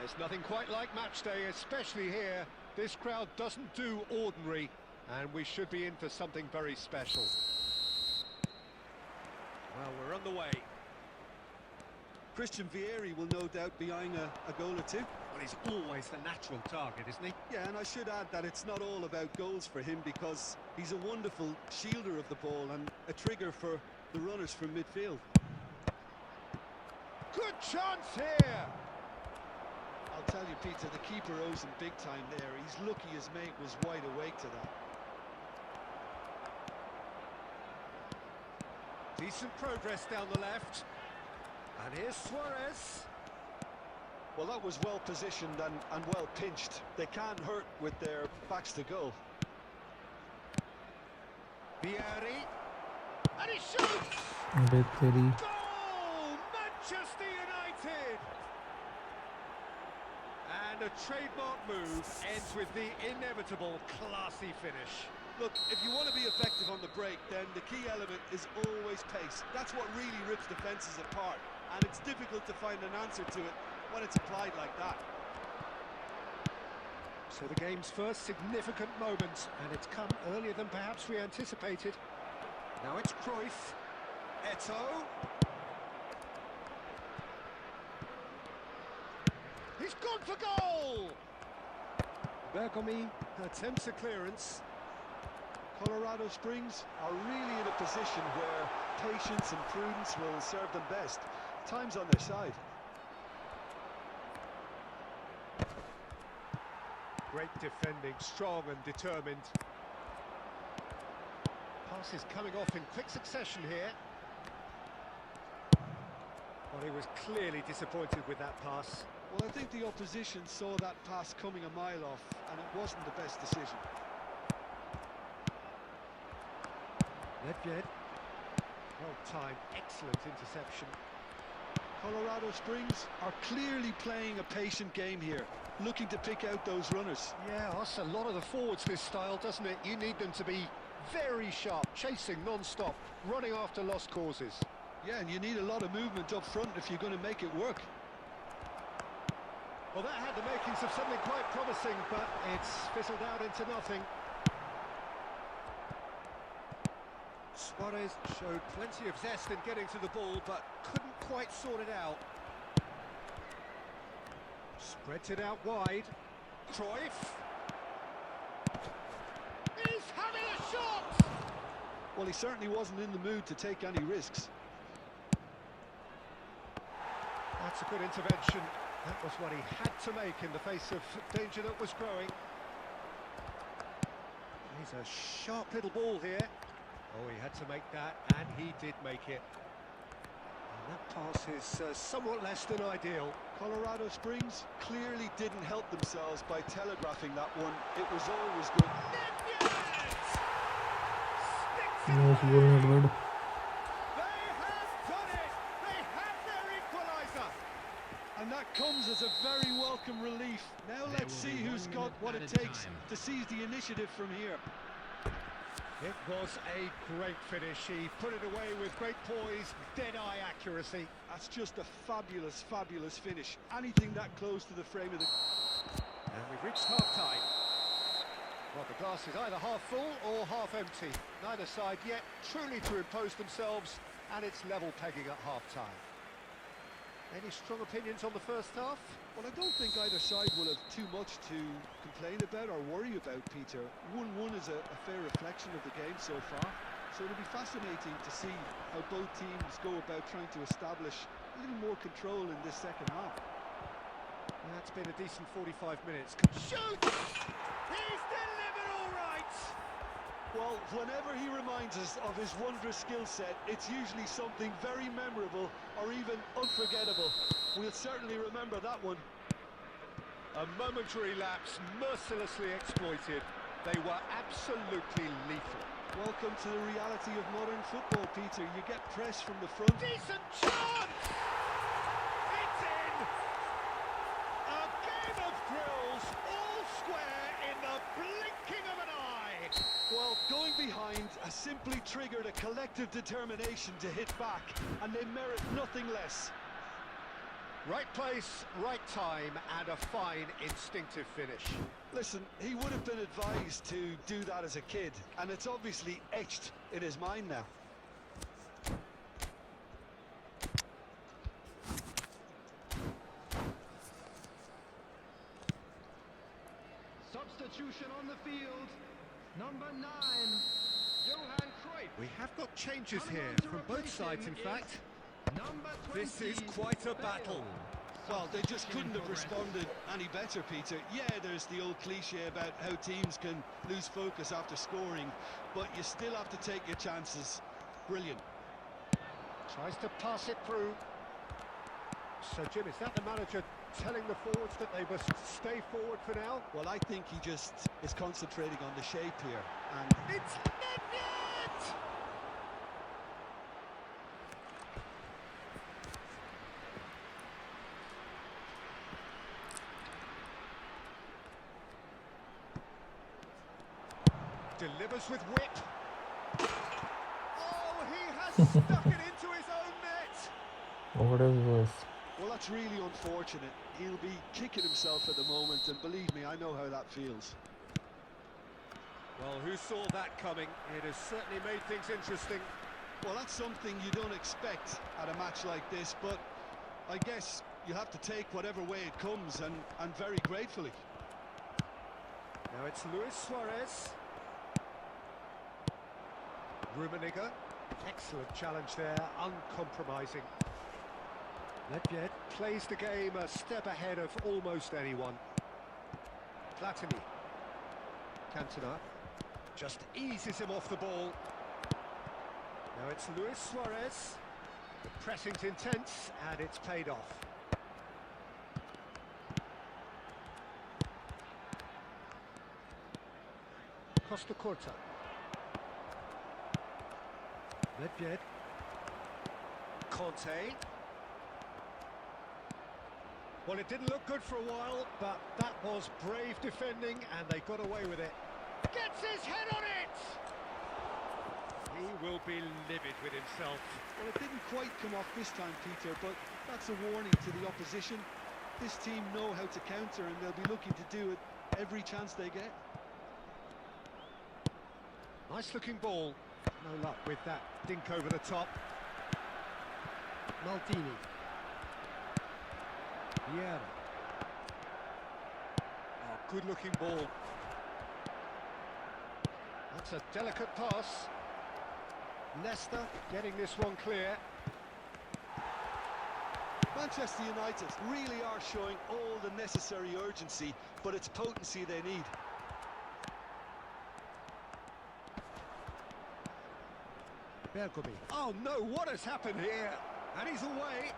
There's nothing quite like match day, especially here. This crowd doesn't do ordinary, and we should be in for something very special. Well, we're on the way.
Christian Vieri will no doubt be eyeing a goal or two.
Well, he's always the natural target, isn't he?
Yeah, and I should add that it's not all about goals for him, because he's a wonderful shielder of the ball and a trigger for the runners from midfield.
Good chance here!
I'll tell you, Peter, the keeper owes him big time there. He's lucky his mate was wide awake to that.
Decent progress down the left. And here's Suarez.
Well, that was well positioned and well pinched. They can't hurt with their backs to goal.
Vieri. And he shoots!
Bit very
Goal! Manchester United! And a trademark move ends with the inevitable classy finish.
Look, if you want to be effective on the break, then the key element is always pace. That's what really rips defences apart, and it's difficult to find an answer to it when it's applied like that.
So the game's first significant moment, and it's come earlier than perhaps we anticipated. Now it's Cruyff. Eto'o. He's gone for goal! Bergomi attempts a clearance.
Colorado Springs are really in a position where patience and prudence will serve them best. Time's on their side.
Great defending, strong and determined. Passes coming off in quick succession here. Well, he was clearly disappointed with that pass.
Well, I think the opposition saw that pass coming a mile off, and it wasn't the best decision.
Nedved. Well timed, excellent interception.
Colorado Springs are clearly playing a patient game here, looking to pick out those runners.
Yeah, that's a lot of the forwards, this style, doesn't it? You need them to be very sharp, chasing non-stop, running after lost causes.
Yeah, and you need a lot of movement up front if you're going to make it work.
Well, that had the makings of something quite promising, but it's fizzled out into nothing. Suarez showed plenty of zest in getting to the ball, but couldn't quite sort it out. Spreads it out wide. Cruyff. He's having a shot!
Well, he certainly wasn't in the mood to take any risks.
That's a good intervention. That was what he had to make in the face of danger that was growing. He's a sharp little ball here. Oh, he had to make that, and he did make it. And that pass is somewhat less than ideal.
Colorado Springs clearly didn't help themselves by telegraphing that one. It was always good.
yes, goal not good.
They have done it! They have their equaliser!
And that comes as a very welcome relief. Now
There
let's
will
see
be
who's
1
got
minute
what
at
it
a
takes
time.
to seize the initiative from here.
It was a great finish. He put it away with great poise, dead-eye accuracy.
That's just a fabulous, fabulous finish. Anything that close to the frame of the...
And we've reached half-time. Well, the glass is either half full or half empty. Neither side yet truly to impose themselves, and it's level pegging at half-time. Any strong opinions on the first half?
Well, I don't think either side will have too much to complain about or worry about, Peter. 1-1 is a fair reflection of the game so far. So it'll be fascinating to see how both teams go about trying to establish a little more control in this second half.
That's been a decent 45 minutes. Shoot! He's delivered all right!
Well, whenever he reminds us of his wondrous skill set, it's usually something very memorable or even unforgettable. We'll certainly remember that one.
A momentary lapse, mercilessly exploited. They were absolutely lethal.
Welcome to the reality of modern football, Peter. You get press from the front.
Decent chance! It's in! A game of thrills, all square in the blinking of an eye.
Well, simply triggered a collective determination to hit back, and they merit nothing less.
Right place, right time, and a fine instinctive finish.
Listen, he would have been advised to do that as a kid, and it's obviously etched in his mind now.
Substitution on the field. Number 9, Johan Cruyff.
We have got changes
Coming
here
on to
from both
replace
sides,
him
in
is
fact.
Number 20,
This is quite a battle.
Well, they just couldn't have responded any better, Peter. Yeah, there's the old cliche about how teams can lose focus after scoring, but you still have to take your chances. Brilliant.
Tries to pass it through. So, Jim, is that the manager telling the forwards that they must stay forward for now?
Well, I think he just is concentrating on the shape here. And
It's Nedved! Delivers with whip. Oh, he has stuck it into his own net.
What is this?
well, that's really unfortunate. He'll be kicking himself at the moment, and believe me, I know how that feels.
Well, who saw that coming? It has certainly made things interesting.
Well, that's something you don't expect at a match like this, but I guess you have to take whatever way it comes, and very gratefully.
Now it's Luis Suarez. Rummenigge. Excellent challenge there, uncompromising. Nedved plays the game a step ahead of almost anyone. Platini. Cantona just eases him off the ball. Now it's Luis Suarez. The pressing's intense and it's paid off. Costa Curta. Nedved. Conte. Well, it didn't look good for a while, but that was brave defending and they got away with it. Gets his head on it! He will be livid with himself.
Well, it didn't quite come off this time, Peter, but that's a warning to the opposition. This team know how to counter, and they'll be looking to do it every chance they get.
Nice looking ball. No luck with that dink over the top. Maldini. Vieira. Oh, good looking ball. That's a delicate pass. Leicester getting this one clear.
Manchester United really are showing all the necessary urgency, but it's potency they need.
Bergomi. Oh no, what has happened here? And he's away.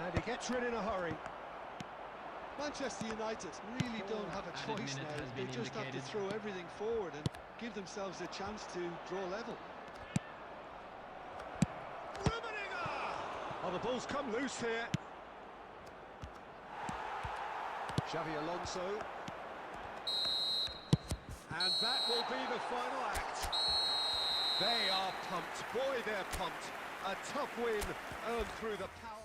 And he gets rid in a hurry.
Manchester United really don't have a choice now. They just have to throw everything forward and give themselves a chance to draw level.
Rummenigge! Oh, the ball's come loose here. Xavi Alonso. And that will be the final act. They are pumped. Boy, they're pumped. A tough win earned through the power.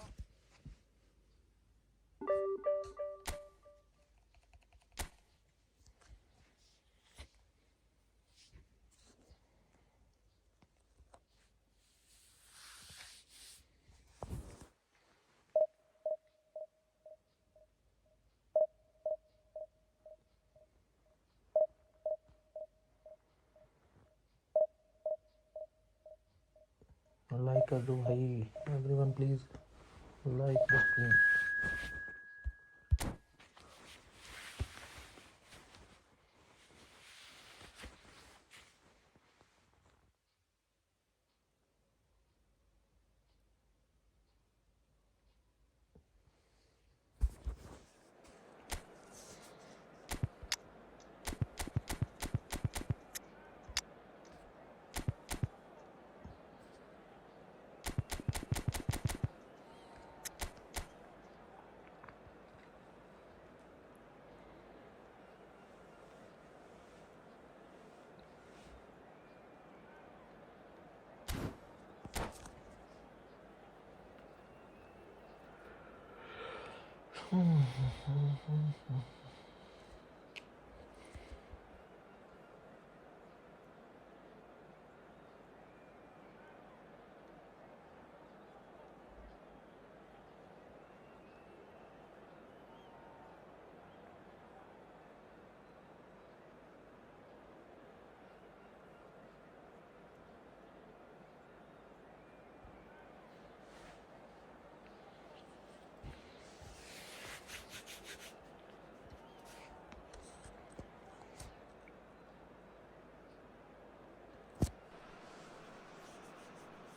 Like कर दो भाई, everyone please like the stream.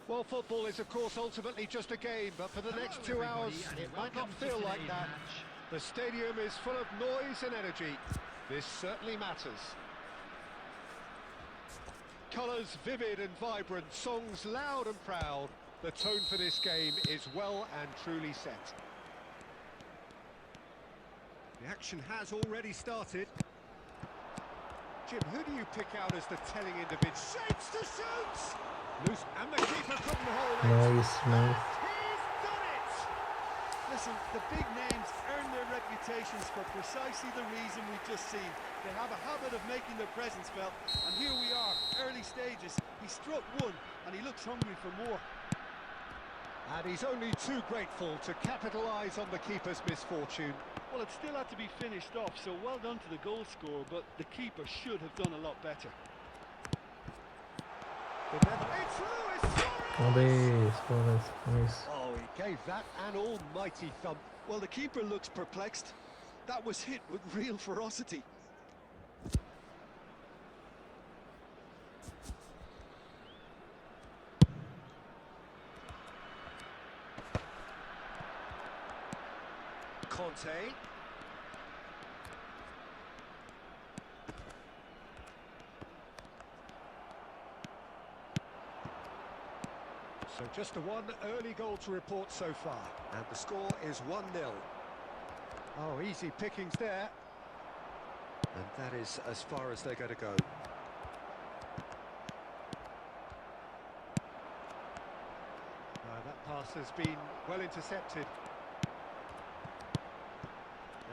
Well, football is, of course, ultimately just a game, but for the next 2 hours, it might not feel like that. The stadium is full of noise and energy. This certainly matters. Colours vivid and vibrant, songs loud and proud. The tone for this game is well and truly set. The action has already started. Jim, who do you pick out as the telling individual? Shapes to shoot! Loose, and the keeper couldn't hold it.
Nice, nice.
He's done it!
Listen, the big names earn their reputations for precisely the reason we've just seen. They have a habit of making their presence felt, and here we are, early stages. He struck one, and he looks hungry for more.
And he's only too grateful to capitalise on the keeper's misfortune.
Well, it still had to be finished off, so well done to the goal scorer, but the keeper should have done a lot better.
It's Luis Suarez!
Nice.
Oh, he gave that an almighty thump.
Well, the keeper looks perplexed. That was hit with real ferocity.
Conte. So just the one early goal to report so far. And the score is 1-0. Oh, easy pickings there. And that is as far as they're going to go. That pass has been well intercepted.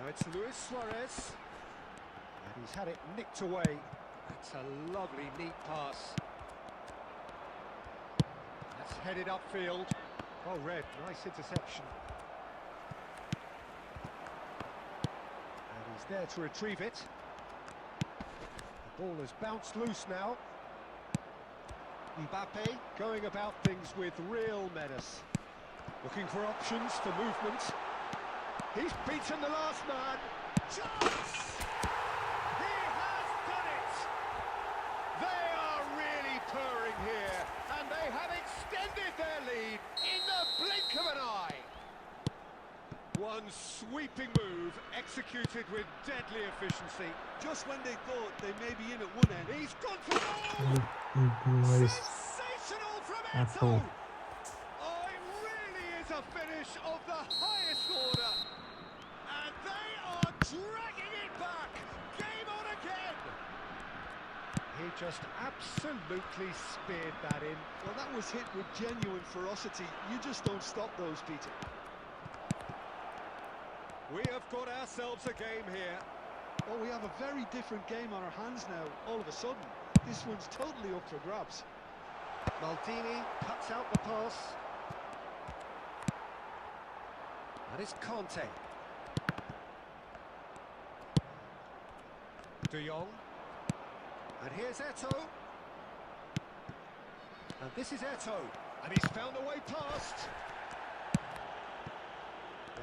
Now it's Luis Suarez. And he's had it nicked away. That's a lovely, neat pass. That's headed upfield. Oh, Red, nice interception. And he's there to retrieve it. The ball has bounced loose now. Mbappe going about things with real menace. Looking for options for movement. He's beaten the last man. Chance! He has done it! They are really purring here, and they have extended their lead in the blink of an eye. One sweeping move executed with deadly efficiency.
Just when they thought they may be in at one end.
He's gone for goal!
Nice.
Sensational from
Apple.
Eto! Oh, it really is a finish of the highest order. And they are dragging it back. Game on again. He just absolutely speared that in.
Well, that was hit with genuine ferocity. You just don't stop those, Peter.
We have got ourselves a game here.
Well, we have a very different game on our hands now, all of a sudden. This one's totally up for grabs.
Maldini cuts out the pass. And it's Conte. De Jong. And here's Eto. And this is Eto. And he's found a way past.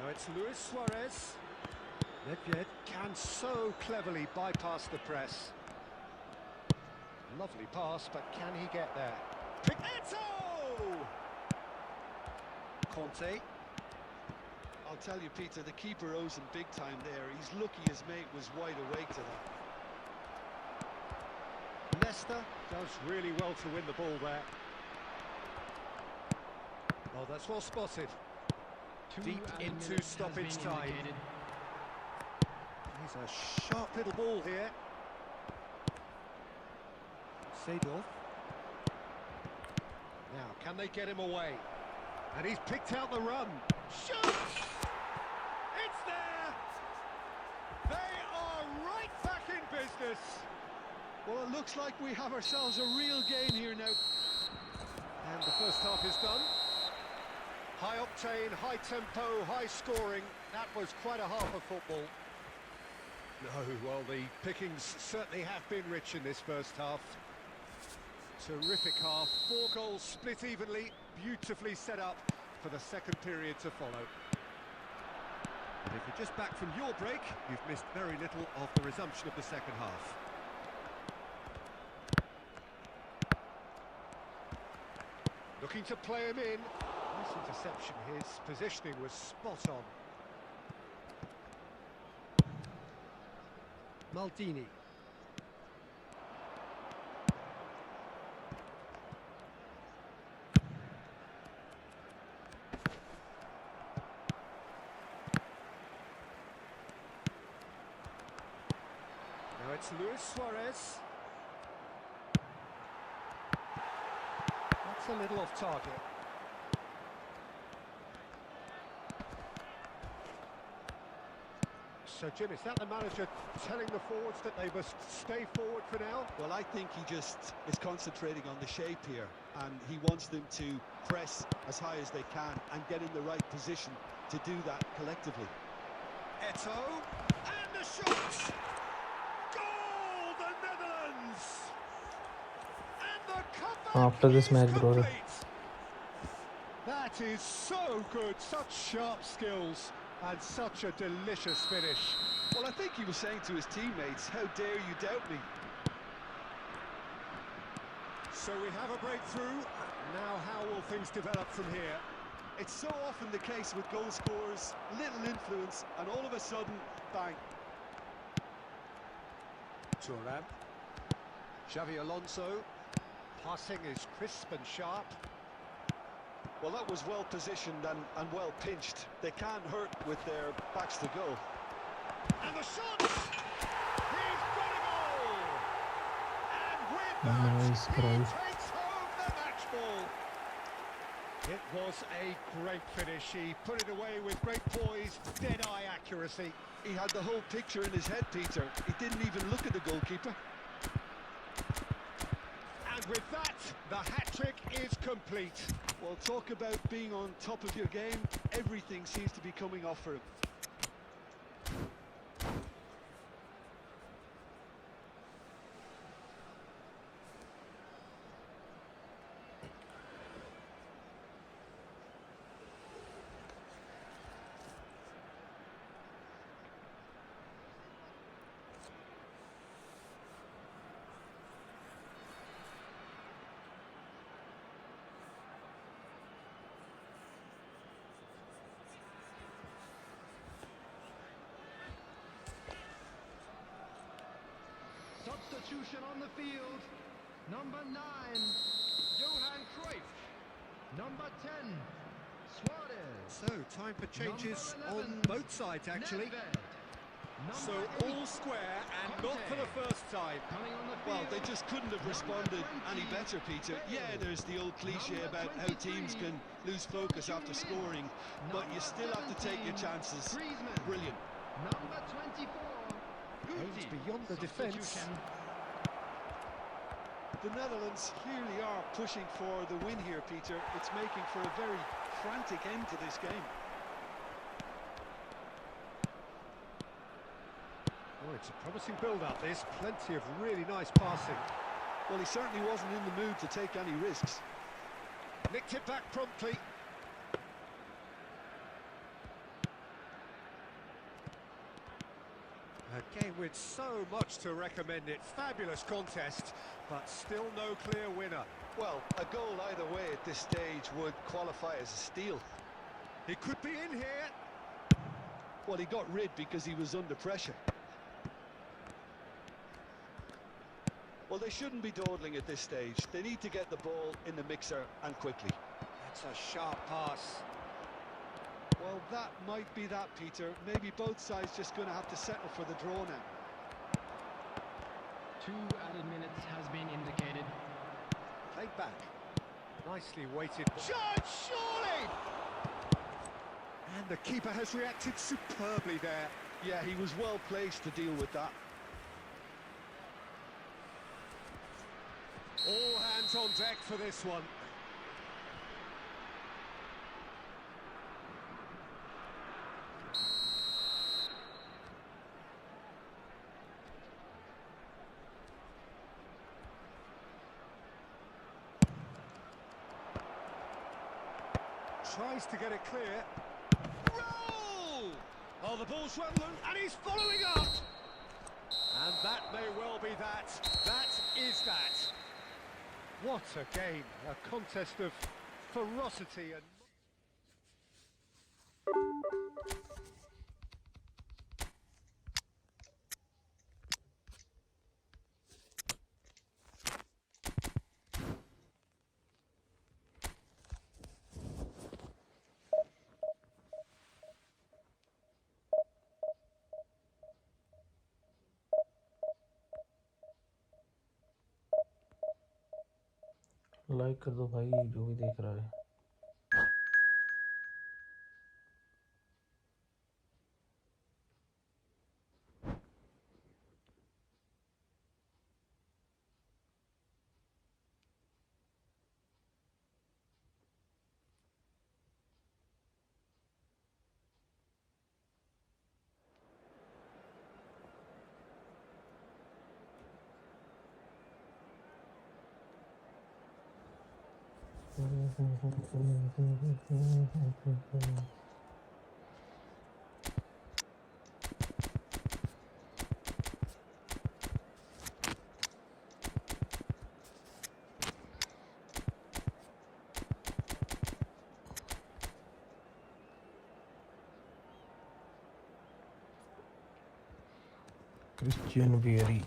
Now it's Luis Suarez. Nedved can so cleverly bypass the press. Lovely pass, but can he get there? Eto! Conte.
I'll tell you, Peter, the keeper owes him big time there. He's lucky his mate was wide awake to that.
Nesta does really well to win the ball there. Oh, that's well spotted. Deep into stoppage time. He's a sharp little ball here. Seedorf. Now, can they get him away? And he's picked out the run. Shoots! It's there! They are right back in business!
Well, it looks like we have ourselves a real game here now.
And the first half is done. High octane, high tempo, high scoring. That was quite a half of football. No, well, the pickings certainly have been rich in this first half. Terrific half, 4 goals split evenly, beautifully set up for the second period to follow. And if you're just back from your break, you've missed very little of the resumption of the second half. Looking to play him in. Nice interception, his positioning was spot on. Maldini. Now it's Luis Suarez. That's a little off target. So, Jim, is that the manager telling the forwards that they must stay forward for now?
Well, I think he just is concentrating on the shape here, and he wants them to press as high as they can and get in the right position to do that collectively.
Eto'o, and the shot! Goal, the Netherlands! And the comeback
After this
is
match, brother.
complete. That is so good, such sharp skills. And such a delicious finish.
Well, I think he was saying to his teammates, how dare you doubt me?
So we have a breakthrough. Now how will things develop from here?
It's so often the case with goal scorers, little influence, and all of a sudden, bang.
Thuram. Xavi Alonso. Passing is crisp and sharp.
Well, that was well positioned and well pinched. They can't hurt with their backs to goal.
And the shot! He's got a goal! And with that,
Nice
he
try.
takes home the match ball. It was a great finish. He put it away with great poise, dead-eye accuracy.
He had the whole picture in his head, Peter. He didn't even look at the goalkeeper.
And with that, the hat-trick is complete.
Well, talk about being on top of your game. Everything seems to be coming off for him.
Substitution on the field. Number 9, Johan Cruyff. Number 10, Suarez.
So, time for changes
Number 11,
on both sides, actually.
Nedved.
So,
Number 8,
all square, and not for the first time.
coming on the
Well,
field.
they just couldn't have responded any better, Peter. Yeah, there's the old cliche about how teams can lose focus after scoring, but you still have to take your chances.
Griezmann.
Brilliant.
Number 24,
Aims beyond the defence.
Substitution.
The Netherlands clearly are pushing for the win here, Peter. It's making for a very frantic end to this game.
Oh, it's a promising build-up, this. Plenty of really nice passing.
Well, he certainly wasn't in the mood to take any risks.
Nicked it back promptly. A game with so much to recommend it. Fabulous contest, but still no clear winner.
Well, a goal either way at this stage would qualify as a steal.
He could be in here.
Well, he got rid because he was under pressure. Well, they shouldn't be dawdling at this stage. They need to get the ball in the mixer and quickly.
That's a sharp pass.
Well, that might be that, Peter. Maybe both sides just going to have to settle for the draw now.
2 added minutes has been indicated.
Played back. Nicely weighted. Judge, surely! And And the keeper has reacted superbly there.
Yeah, he was well placed to deal with that.
All hands on deck for this one. Tries to get it clear. Roll! Oh, the ball's run loose, and he's following up! And that may well be that. That is that. What a game. A contest of ferocity and...
like कर दो भाई जो भी देख रहा है. Christian Vieri.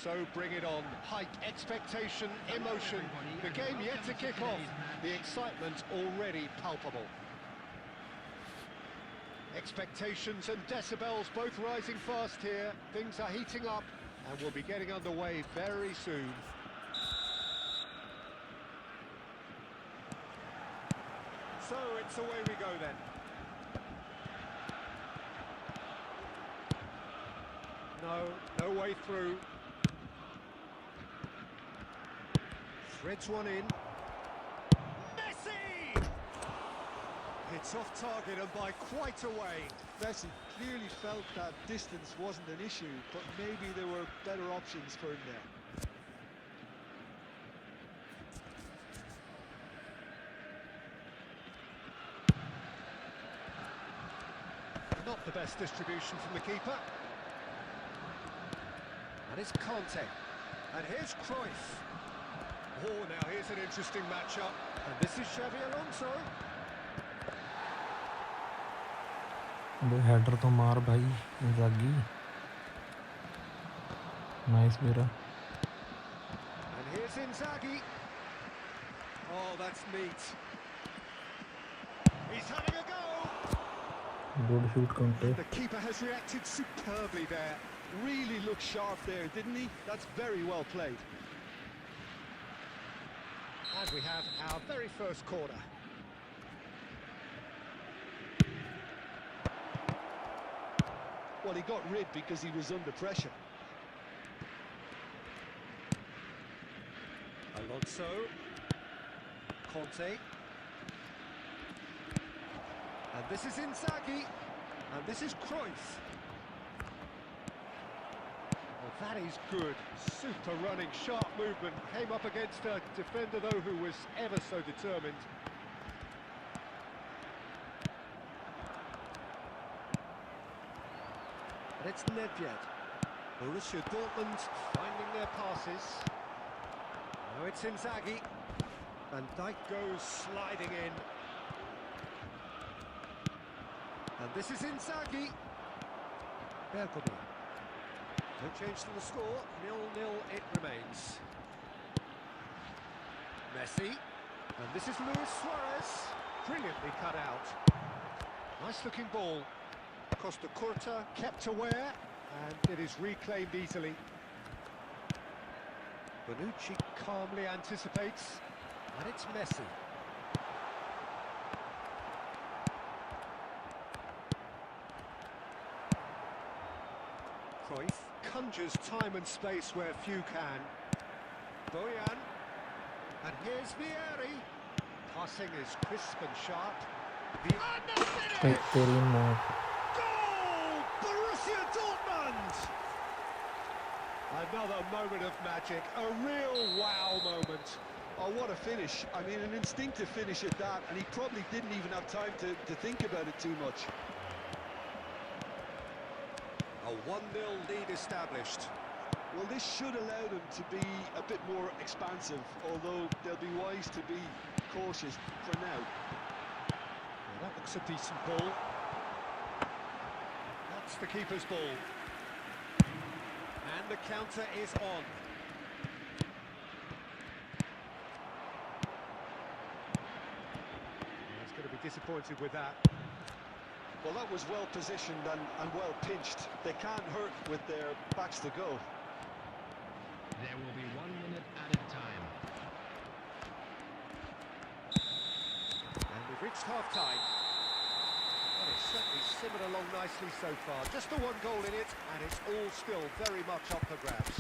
So bring it on. Hype, expectation, emotion. The game yet to kick off. The excitement already palpable. Expectations and decibels both rising fast here. Things are heating up and we'll be getting underway very soon. So it's away we go then. No way through. Threads one in. Messi! It's off target and by quite a way.
Messi clearly felt that distance wasn't an issue, but maybe there were better options for him there.
Not the best distribution from the keeper. And it's Conte. And here's Cruyff. Oh, now here's an interesting matchup. And this is Xavi Alonso.
The header to maar bhai Inzaghi. Nice Vera.
And here's Inzaghi. Oh, that's neat. He's having a go.
Good shoot Conte.
The keeper has reacted superbly there.
Really looked sharp there, didn't he? That's very well played.
And we have our very first corner.
Well, he got rid because he was under pressure.
Alonso. Conte. And this is Inzaghi. And this is Cruyff. Well, that is good. Super running, sharp movement. Came up against a defender, though, who was ever so determined. And it's Nedved. Borussia Dortmund finding their passes. Now it's Inzaghi. Van Dijk goes sliding in. And this is Inzaghi. Bergkamp. No change to the score, 0-0 it remains. Messi, and this is Luis Suarez, brilliantly cut out. Nice looking ball. Costa Curta kept aware, and it is reclaimed easily. Bonucci calmly anticipates, and it's Messi. Cruyff conjures time and space where few can. Bojan, and here's Vieri. Passing is crisp and sharp. And they did it! Goal! Borussia Dortmund! Another moment of magic, a real wow moment.
Oh, what a finish. I mean, an instinctive finish at that, and he probably didn't even have time to think about it too much.
A 1-0 lead established.
Well, this should allow them to be a bit more expansive, although they'll be wise to be cautious for now.
Well, that looks a decent ball. That's the keeper's ball. And the counter is on. He's going to be disappointed with that.
Well, that was well positioned and well pinched. They can't hurt with their backs to go.
There will be 1 minute added time.
And we've reached half-time. Well, it's certainly simmered along nicely so far. Just the one goal in it, and it's all still very much up for grabs.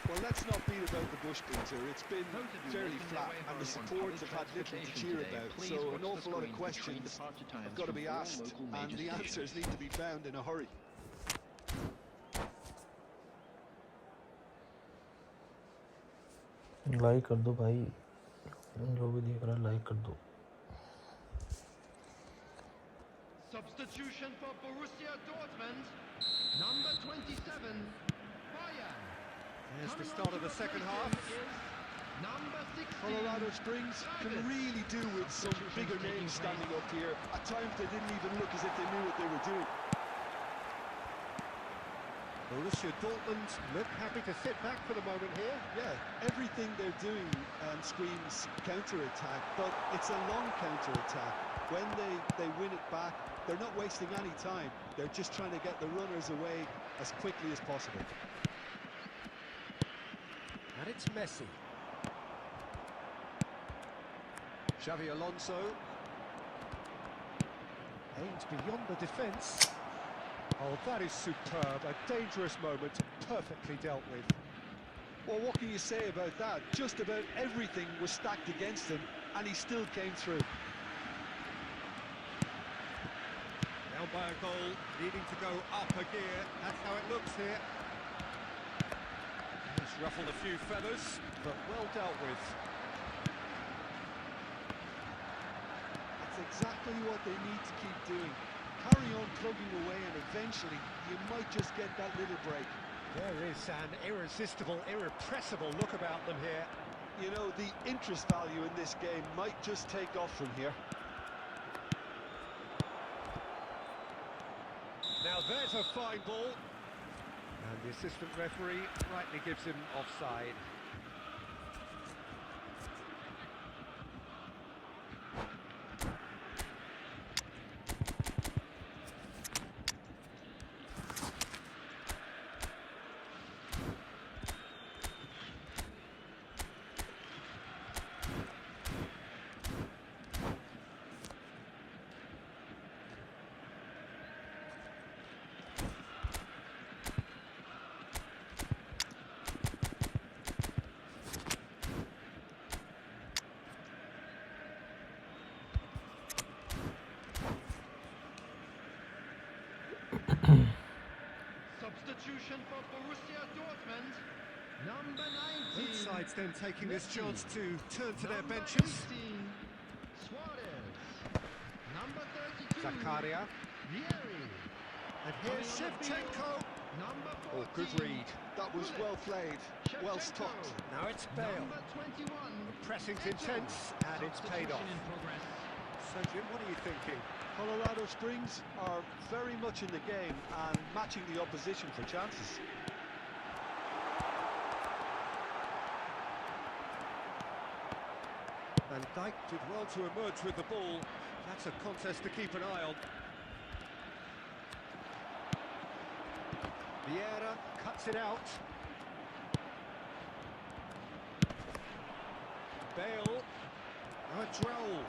Well, let's not beat about the bush, Peter. It's been fairly flat, and the supports have had little to cheer about, so an awful lot of questions have got to be asked, and the answers need to be found in a hurry.
Like कर दो भाई, जो भी देख रहा है like कर दो.
Substitution for Borussia Dortmund. Number 27, Bayern.
Here's the start of the second half.
Number 16.
Colorado Springs can really do with some bigger names standing up here. At times they didn't even look as if they knew what they were doing.
Borussia Dortmund look happy to sit back for the moment here.
Yeah, everything they're doing screams counter-attack, but it's a long counter-attack. When they win it back, they're not wasting any time. They're just trying to get the runners away as quickly as possible.
And it's Messi. Xavi Alonso. Aimed beyond the defence. Oh, that is superb. A dangerous moment, perfectly dealt with.
Well, what can you say about that? Just about everything was stacked against him, and he still came through.
Down by a goal, needing to go up a gear. That's how it looks here. He's ruffled a few feathers, but well dealt with.
That's exactly what they need to keep doing. Carry on plugging away, and eventually you might just get that little break.
There is an irresistible, irrepressible look about them here.
You know, the interest value in this game might just take off from here.
Now there's a fine ball. And the assistant referee rightly gives him offside.
Substitution for Borussia Dortmund. Number 19.
Both sides then taking this
Messi.
chance to turn to their
Number
benches.
18, Suarez. Number 32.
Zakaria.
Vieri.
And here's
Coming on the
Shevchenko.
field, Number 14.
Oh, good read.
That was well played, well stopped.
Now it's Bale.
Number 21.
The pressing's intense, and it's paid off.
Substitution in progress.
So, Jim, what are you thinking?
Colorado Springs are very much in the game and matching the opposition for chances.
And Dyke did well to emerge with the ball. That's a contest to keep an eye on. Vieira cuts it out. Bale. Droll.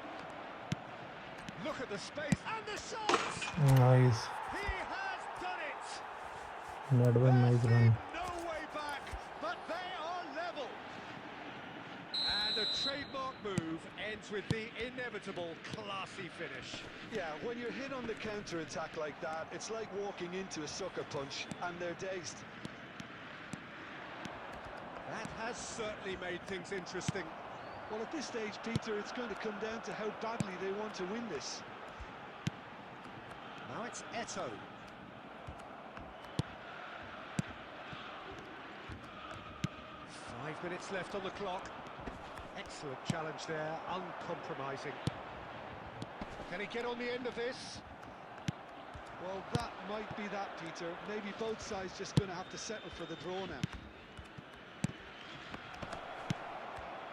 Look at the space and the shot!
Nice.
He has done it!
That was nice
There's
run.
been no way back, but they are level. And a trademark move ends with the inevitable classy finish.
Yeah, when you're hit on the counter-attack like that, it's like walking into a sucker punch and they're dazed.
That has certainly made things interesting.
Well, at this stage, Peter, it's going to come down to how badly they want to win this.
Now it's Eto. Five minutes left on the clock. Excellent challenge there, uncompromising. Can he get on the end of this?
Well, that might be that, Peter. Maybe both sides just going to have to settle for the draw now.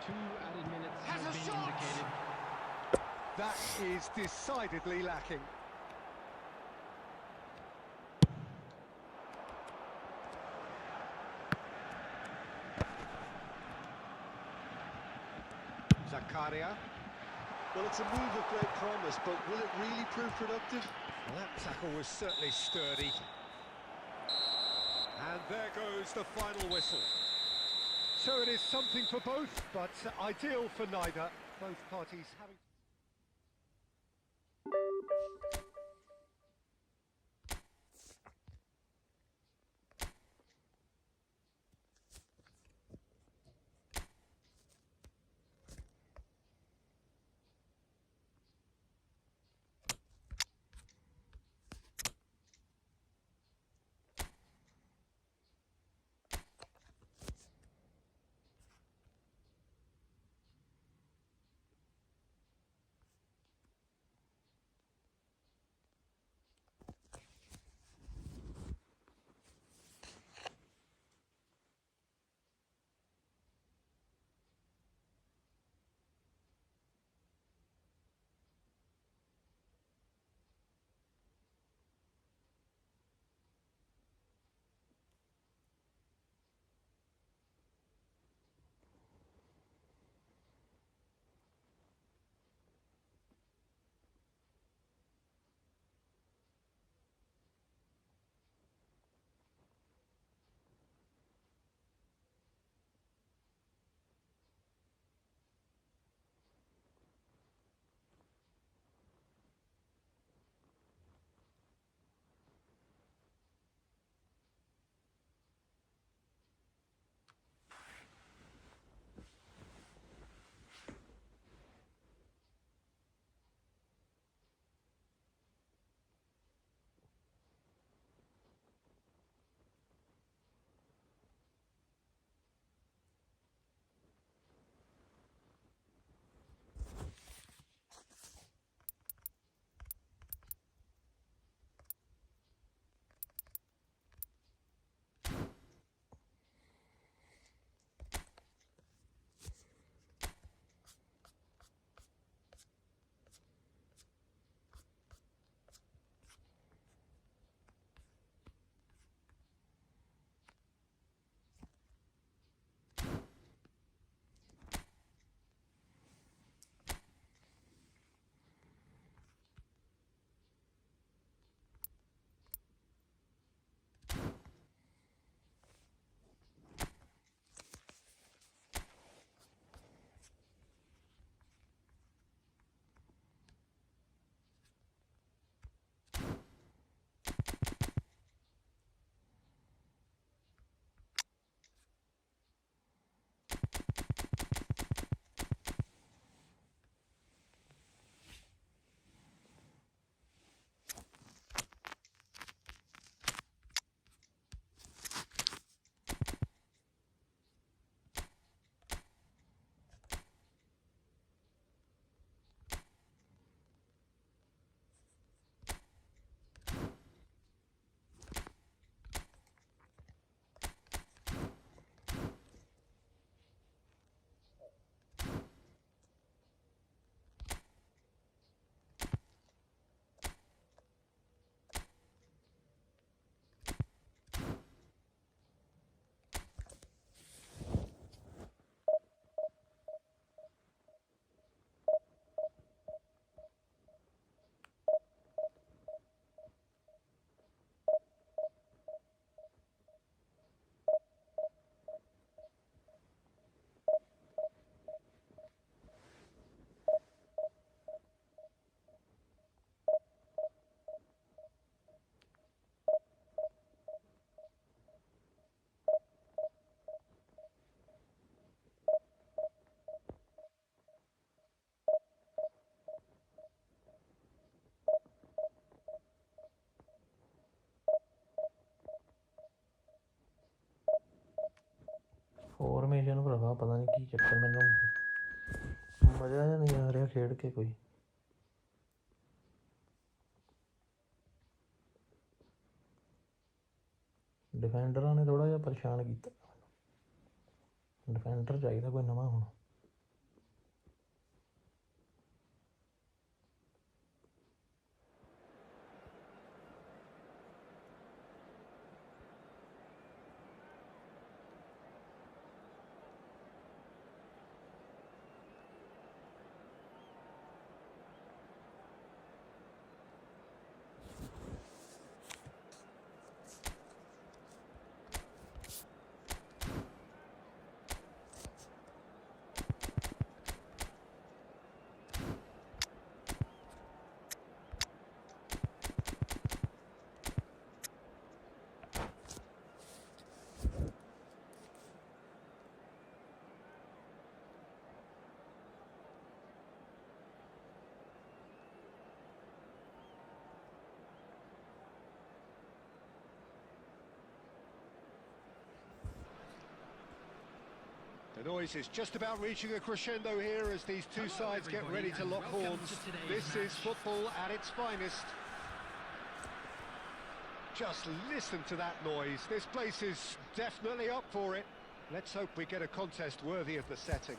2 added minutes
Has
have
a
been
shot!
indicated.
That is decidedly lacking. Zakaria.
Well, it's a move of great promise, but will it really prove productive?
Well, that tackle was certainly sturdy. And there goes the final whistle. So it is something for both, but ideal for neither. Both parties having...
पता नहीं की चक्कर मैनू मज़ा जिहा नहीं आ रहा खेड के कोई। डिफेंडर ने थोड़ा जिहा परेशान किया। डिफेंडर चाहिए कोई नवा हुण।
The noise is just about reaching a crescendo here as these two sides get ready to lock horns. This is football at its finest. Just listen to that noise. This place is definitely up for it. Let's hope we get a contest worthy of the setting.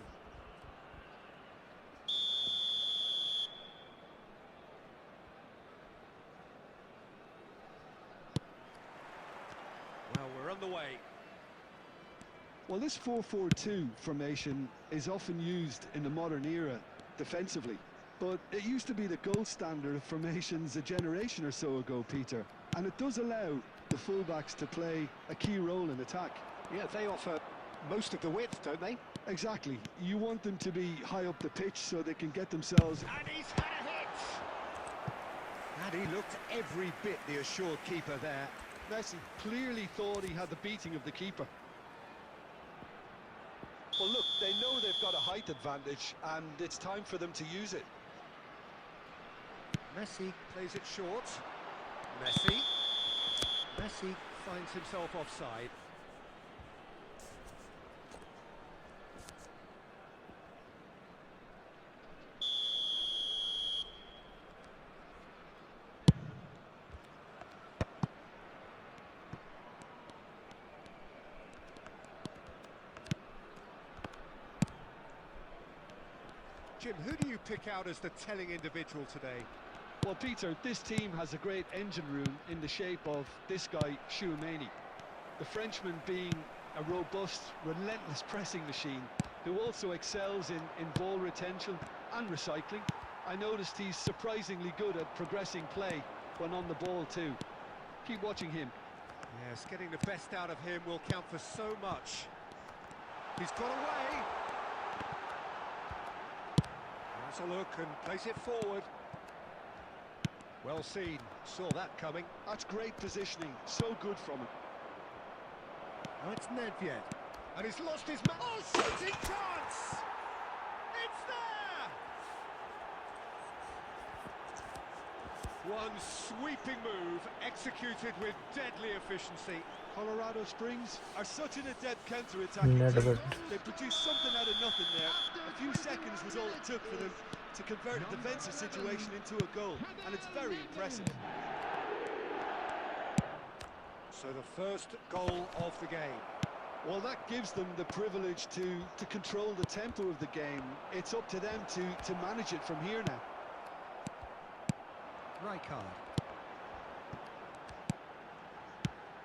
Well, we're on the way.
Well, this 4-4-2 formation is often used in the modern era defensively, but it used to be the gold standard of formations a generation or so ago, Peter, and it does allow the fullbacks to play a key role in attack.
Yeah, they offer most of the width, don't they?
Exactly. You want them to be high up the pitch so they can get themselves...
And he's had a hit! And he looked every bit the assured keeper there.
Messi clearly thought he had the beating of the keeper. Well, look, they know they've got a height advantage, and it's time for them to use it.
Messi plays it short. Messi finds himself offside. Jim, who do you pick out as the telling individual today?
Well, Peter, this team has a great engine room in the shape of this guy, Tchouaméni. The Frenchman being a robust, relentless pressing machine who also excels in ball retention and recycling. I noticed he's surprisingly good at progressing play when on the ball too. Keep watching him.
Yes, getting the best out of him will count for so much. He's got away. Has a look and plays it forward. Well seen, saw that coming.
That's great positioning, so good from him.
Now it's Nedved, and he's lost his man. Oh, shooting chance! It's there! One sweeping move, executed with deadly efficiency.
Colorado Springs are such an adept counter-attacking team. They produced something out of nothing there. A few seconds was all it took for them to convert a defensive situation into a goal, and it's very impressive.
So the first goal of the game.
Well, that gives them the privilege to control the tempo of the game. It's up to them to manage it from here now.
Rijkaard.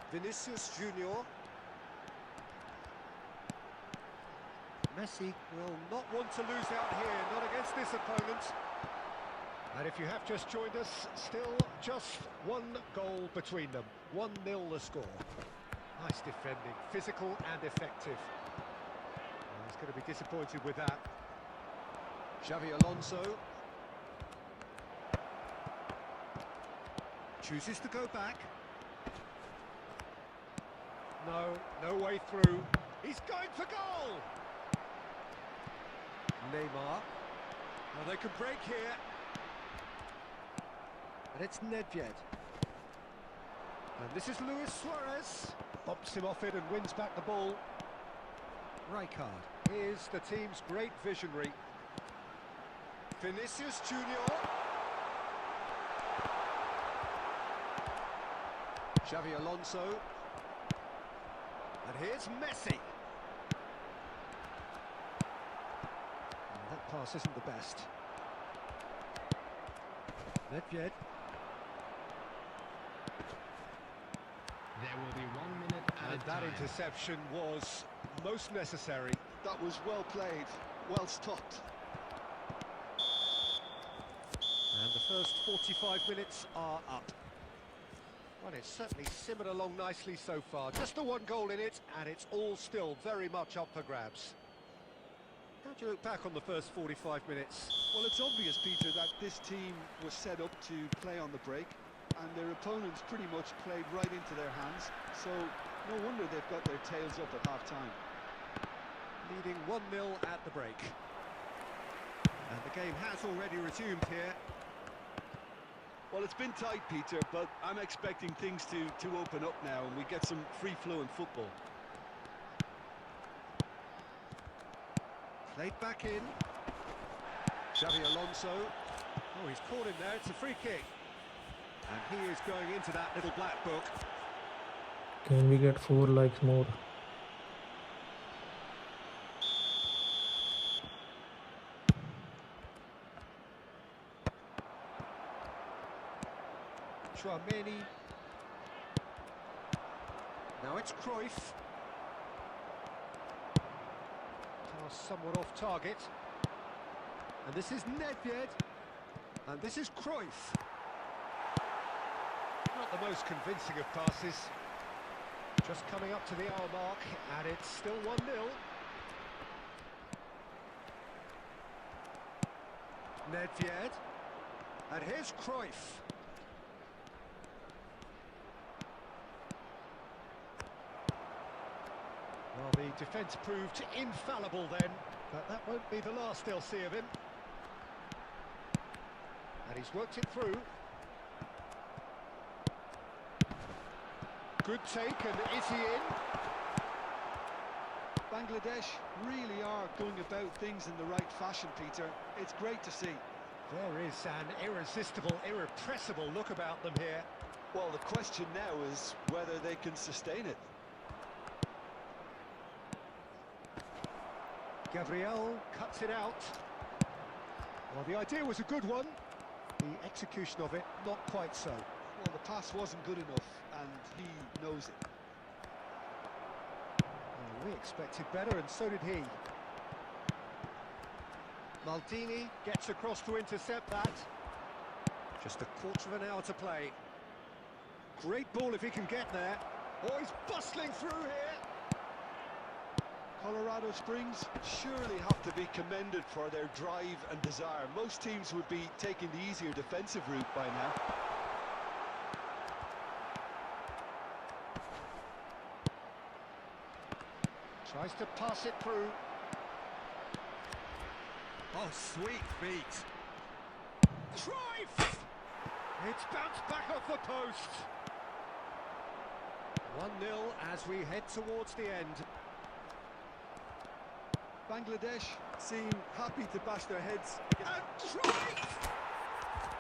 Vinicius Junior. Messi will not want to lose out here, not against this opponent. And if you have just joined us, still just one goal between them. 1-0 the score. Nice defending, physical and effective. Well, he's going to be disappointed with that. Xavi Alonso. Chooses to go back. No way through. He's going for goal! Neymar. Well, they can break here. And it's Nedved. And this is Luis Suarez. Bumps him off it and wins back the ball. Rijkaard is the team's great visionary. Vinicius Junior. Xavi Alonso. And here's Messi. And that pass isn't the best. Nedved.
There will be 1 minute
And
added
that
time.
interception was most necessary.
That was well played, well stopped.
And the first 45 minutes are up. Well, it's certainly simmered along nicely so far. Just the one goal in it, and it's all still very much up for grabs. How do you look back on the first 45 minutes?
Well, it's obvious, Peter, that this team was set up to play on the break, and their opponents pretty much played right into their hands, so no wonder they've got their tails up at half-time.
Leading 1-0 at the break. And the game has already resumed here.
Well, it's been tight, Peter, but I'm expecting things to open up now and we get some free-flowing football.
Played back in. Xavi Alonso. Oh, he's caught him there. It's a free kick. And he is going into that little black book.
Can we get 4 likes more?
Chouameni. Now it's Cruyff. Pass somewhat off target. And this is Nedved. And this is Cruyff. Not the most convincing of passes. Just coming up to the hour mark, and it's still 1-0. Nedved. And here's Cruyff. Well, the defence proved infallible then, but that won't be the last they'll see of him. And he's worked it through. Good take, and is he in?
Bangladesh really are going about things in the right fashion, Peter. It's great to see.
There is an irresistible, irrepressible look about them here.
Well, the question now is whether they can sustain it.
Gabriel cuts it out. Well, the idea was a good one. The execution of it, not quite so.
Well, the pass wasn't good enough, and he knows it.
Well, we expected better, and so did he. Maldini gets across to intercept that. Just a quarter of an hour to play. Great ball if he can get there. Oh, he's bustling through here.
Colorado Springs surely have to be commended for their drive and desire. Most teams would be taking the easier defensive route by now.
Tries to pass it through. Oh, sweet feet. Cruyff! It's bounced back off the post. 1-0 as we head towards the end.
Bangladesh seem happy to bash their heads.
And Cruyff!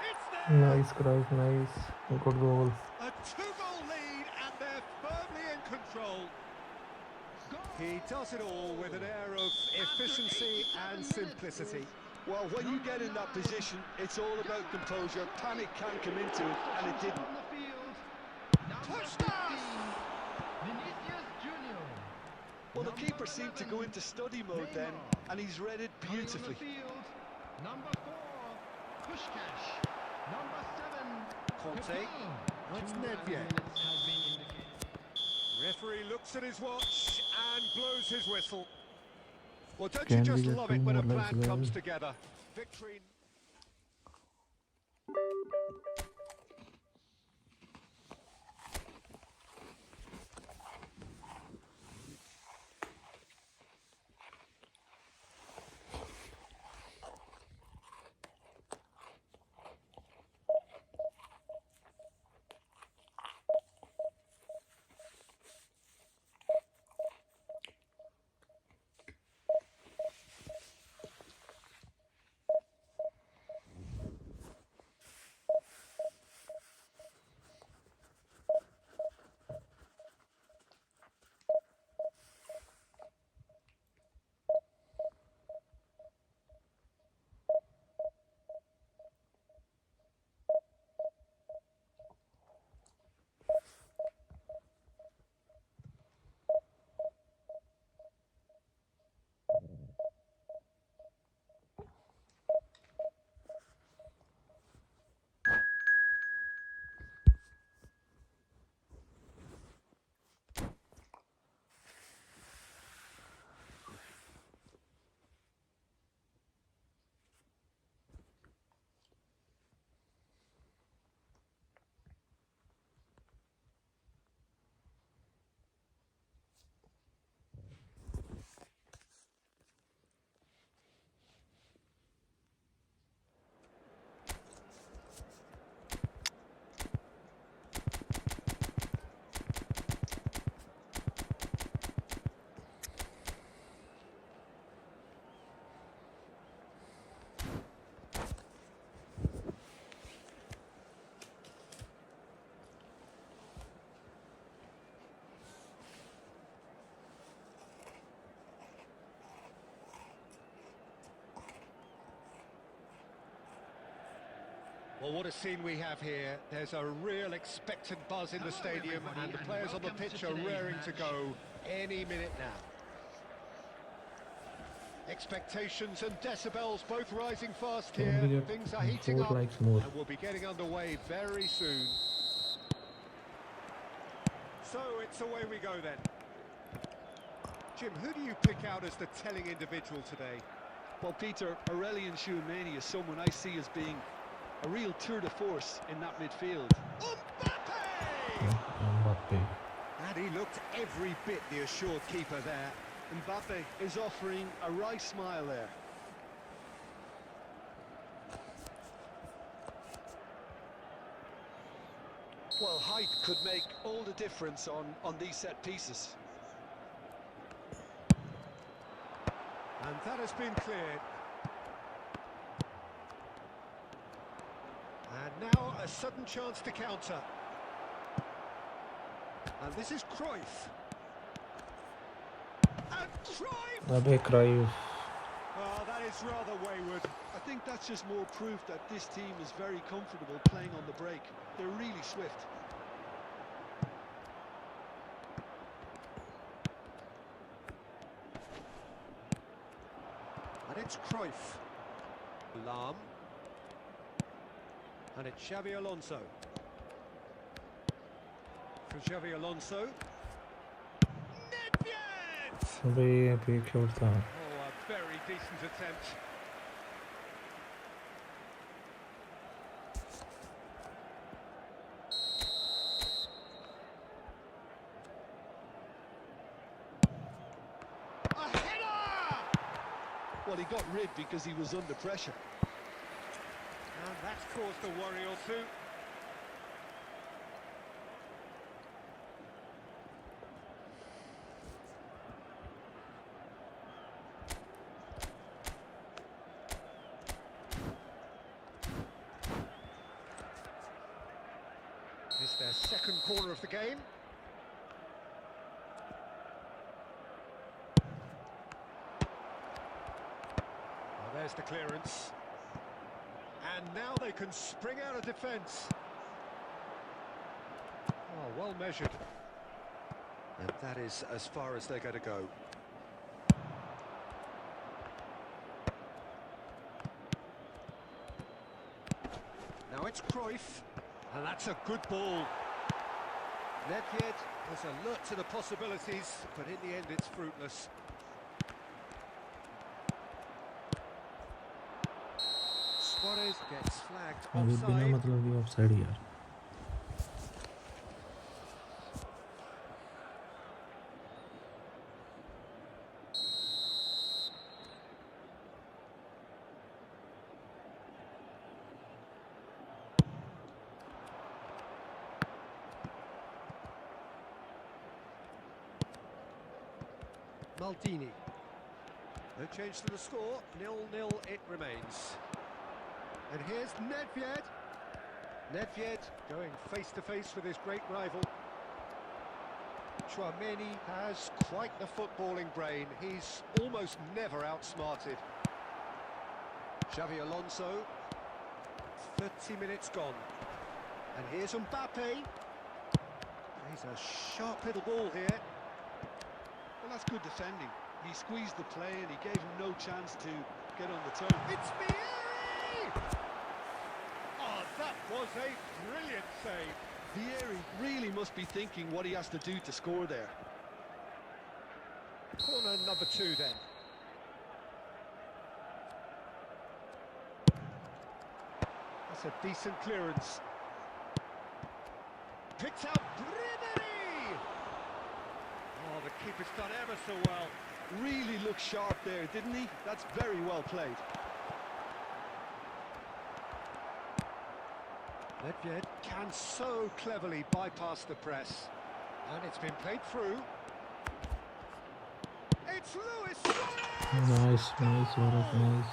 It's there!
Nice, Cruyff, nice. Good goal.
A 2-goal lead, and they're firmly in control. He does it all with an air of efficiency and simplicity.
Well, when you get in that position, it's all about composure. Panic can come into it, and it didn't.
Touchdown!
Well, the keeper seemed to go into study mode then, and he's read it beautifully.
Number 4, Pushkash. Number 7,
Conte. Now it's Nedved. Referee looks at his watch and blows his whistle. Well, don't you
Can we
just
get
love
2
it when a
more likes,
plan comes
guys?
together? Victory. Well, what a scene we have here. There's a real expectant buzz in the stadium, and the players on the pitch are raring to go any minute now. Expectations and decibels both rising fast
Can we
here.
get
Things are heating
4
up,
likes more?
and we'll be getting underway very soon. So it's away we go then. Jim, who do you pick out as the telling individual today?
Well, Peter, Aurelien Tchouameni is someone I see as being a real tour de force in that midfield.
Mbappe!
Mbappe.
And he looked every bit the assured keeper there.
Mbappe is offering a wry smile there. Well, height could make all the difference on these set pieces.
And that has been cleared. And now a sudden chance to counter. And this is Cruyff. And Cruyff!
Abe Cruyff.
Well, that is rather wayward.
I think that's just more proof that this team is very comfortable playing on the break. They're really swift.
And it's Cruyff. Lahm. And it's Xavi Alonso. For Xavi Alonso. Nedved!
Abe Abe shot था.
Oh, a very decent attempt. A header!
Well, he got rid because he was under pressure.
And that's caused a worry or two. It's their second corner of the game. Well, there's the clearance. And now they can spring out of defence. Oh, well measured. And that is as far as they're going to go. Now it's Cruyff. And that's a good ball. Nedved was alert to the possibilities, but in the end it's fruitless. Suarez gets flagged
अभी बिना
offside.
मतलब कि offside यार.
Maldini. No change to the score, 0-0 it remains. And here's Nedved. Nedved going face-to-face with his great rival. Tchouameni has quite the footballing brain. He's almost never outsmarted. Xavi Alonso. 30 minutes gone. And here's Mbappe. He's a sharp little ball here.
Well, that's good defending. He squeezed the play and he gave him no chance to get on the turn.
It's Vieri! Oh, that was a brilliant save.
Vieri really must be thinking what he has to do to score there.
Corner number 2 then. That's a decent clearance. Picked out Ribery! Oh, the keeper's done ever so well.
Really looked sharp there, didn't he? That's very well played.
Nedved can so cleverly bypass the press. And it's been played through. It's Luis Suarez!
Nice, nice, nice.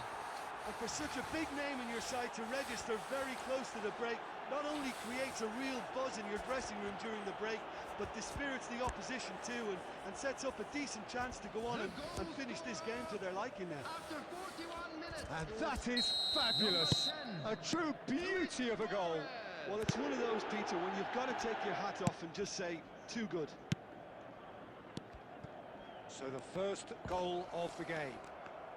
A And for such a big name in your side to register very close to the break, not only creates a real buzz in your dressing room during the break, but dispirits the opposition too, and sets up a decent chance to go on and finish this game to their liking now.
After 41 minutes.
And that is fabulous. A true beauty of a goal.
Well, it's one of those, Peter, when you've got to take your hat off and just say, too good.
So the first goal of the game.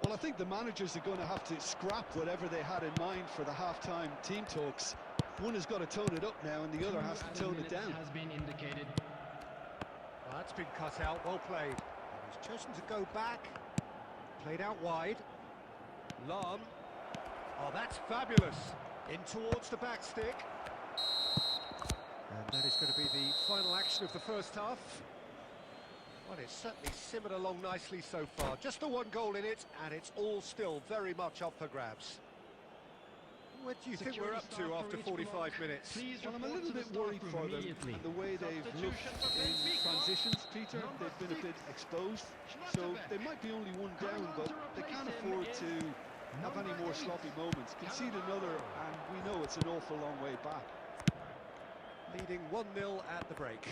Well, I think the managers are going to have to scrap whatever they had in mind for the half-time team talks. One has got to tone it up now, and the other has to tone it down.
Has been indicated.
Well, that's been cut out, well played. He's chosen to go back. Played out wide. Lam. Oh, that's fabulous. In towards the back stick. And that is going to be the final action of the first half. Well, it's certainly simmered along nicely so far. Just the one goal in it, and it's all still very much up for grabs. What do you think we're up to after 45 minutes?
Well, I'm a little bit worried for them and the way they've looked in transitions, Peter. They've been a bit exposed, so they might be only one down, but they can't afford to have any more sloppy moments. Concede another, and we know it's an awful long way back.
Leading 1-0 at the break.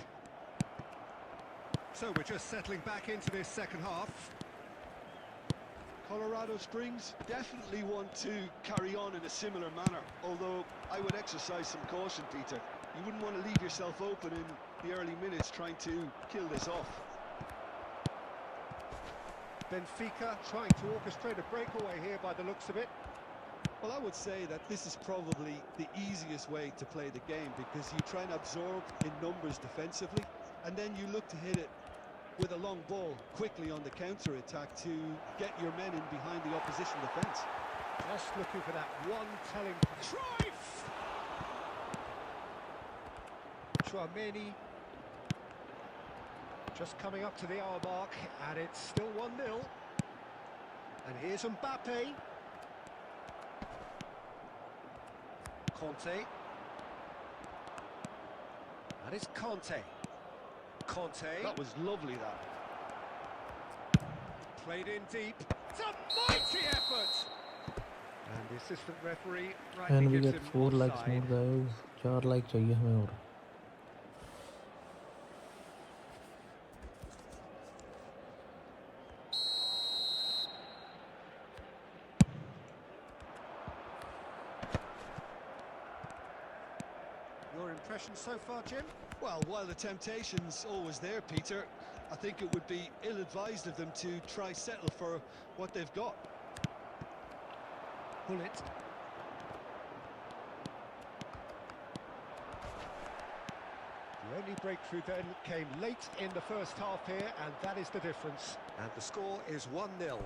So we're just settling back into this second half.
Colorado Springs definitely want to carry on in a similar manner, although I would exercise some caution, Peter. You wouldn't want to leave yourself open in the early minutes trying to kill this off.
Benfica trying to orchestrate a breakaway here by the looks of it.
Well, I would say that this is probably the easiest way to play the game, because you try and absorb in numbers defensively, and then you look to hit it with a long ball quickly on the counter-attack to get your men in behind the opposition defence.
Just looking for that one telling Cruyff! Chouameni just coming up to the hour mark, and it's still 1-0. And here's Mbappe. Conte. That is Conte. Conte.
That was lovely, that.
Played in deep. It's a mighty effort! And the assistant referee rightly
And we
gives
get
him
4 likes
offside.
more guys. 4 like चाहिए हमें और.
Your impression so far, Jim?
Well, while the temptation's always there, Peter, I think it would be ill-advised of them to try settle for what they've got.
Pull it. The only breakthrough then came late in the first half here, and that is the difference. And the score is 1-0.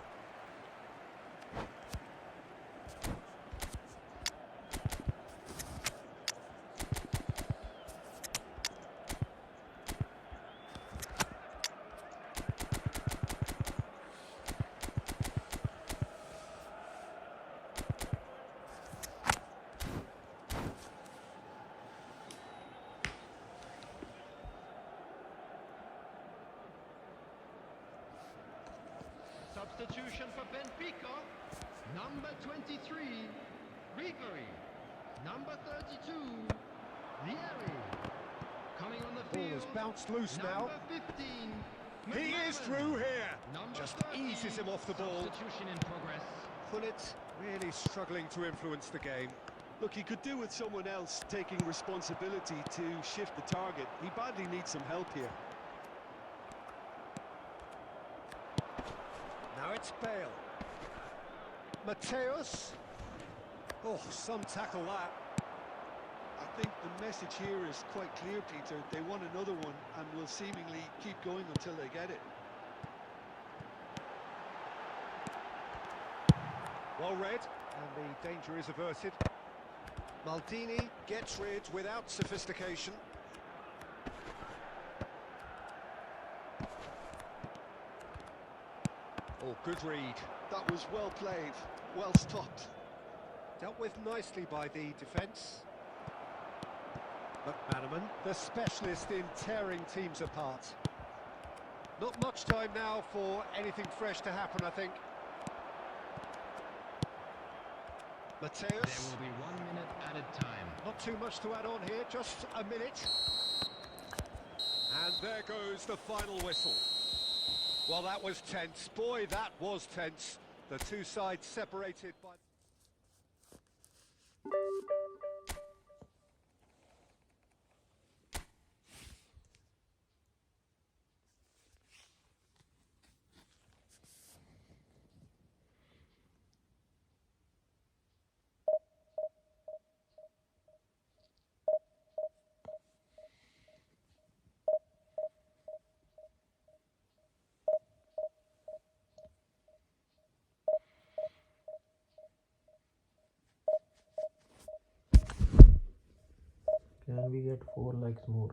Substitution for Benfica. Number 23, Ribery. Number 32, Vieri. Coming on the
Ball
field.
has bounced loose now.
Number 15,
He is
McLaren.
through here.
Number
Just
30,
eases him off the ball.
Substitution in progress.
Pullet really struggling to influence the game.
Look, he could do with someone else taking responsibility to shift the target. He badly needs some help here.
Now it's Bale. Mateus. Oh, some tackle that.
I think the message here is quite clear, Peter. They want another one and will seemingly keep going until they get it.
Well read, and the danger is averted. Maldini gets rid without sophistication. Oh, good read.
That was well played, well stopped.
Dealt with nicely by the defence. McManaman, the specialist in tearing teams apart. Not much time now for anything fresh to happen, I think. Mateus.
There will be 1 minute added time.
Not too much to add on here, just a minute. And there goes the final whistle. Well, that was tense. Boy, that was tense. The two sides separated by...
Can we get 4 likes more?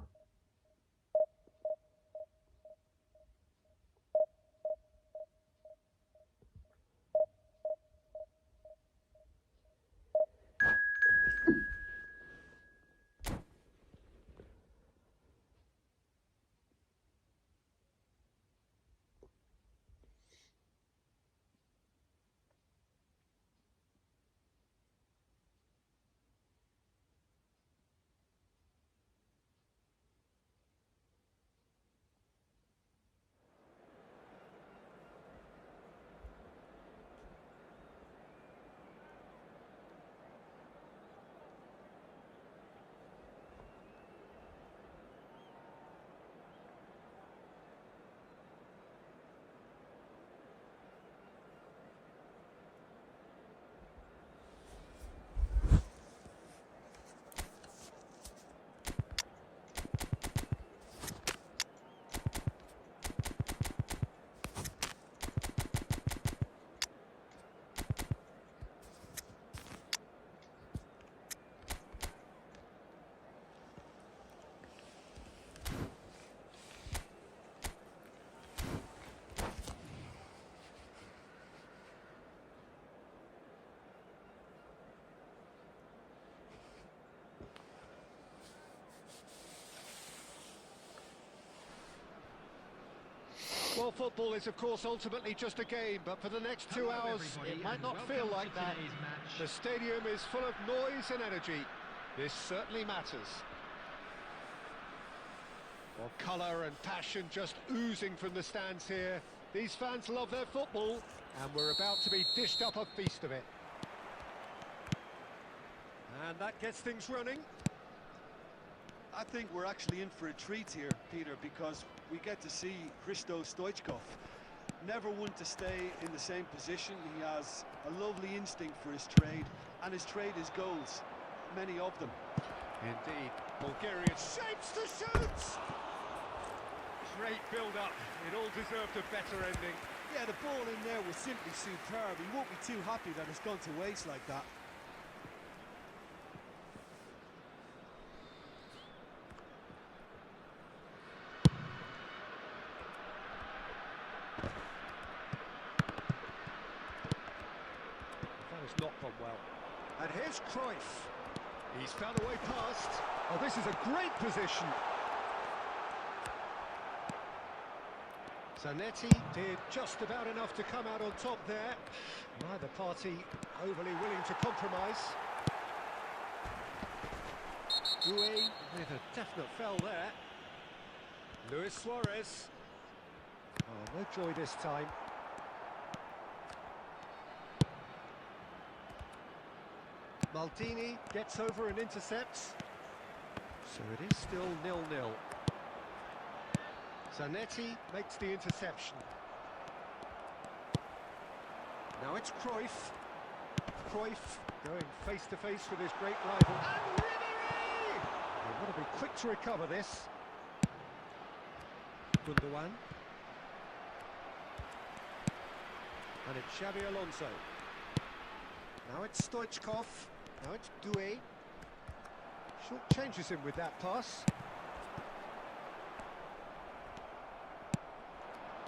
Well, football is, of course, ultimately just a game, but for the next 2 hours, it might not feel like that. The stadium is full of noise and energy. This certainly matters. Well, colour and passion just oozing from the stands here. These fans love their football, and we're about to be dished up a feast of it. And that gets things running.
I think we're actually in for a treat here, Peter, because we get to see Hristo Stoichkov. Never one to stay in the same position. He has a lovely instinct for his trade, and his trade is goals, many of them.
Indeed. Bulgaria shapes the shoots! Great build-up. It all deserved a better ending.
Yeah, the ball in there was simply superb. He won't be too happy that it's gone to waste like that.
That has not gone well. And here's Cruyff. He's found a way past. Oh, this is a great position. Zanetti did just about enough to come out on top there. Neither party overly willing to compromise. Doué with a definite foul there. Luis Suarez. Oh, no joy this time. Maldini gets over and intercepts. So it is still 0-0. Zanetti makes the interception. Now it's Cruyff. Cruyff going face-to-face with his great rival. And Ribéry! They've got to be quick to recover this. Gundogan. And it's Xabi Alonso. Now it's Stoichkov. Now it's Doué. Short changes him with that pass.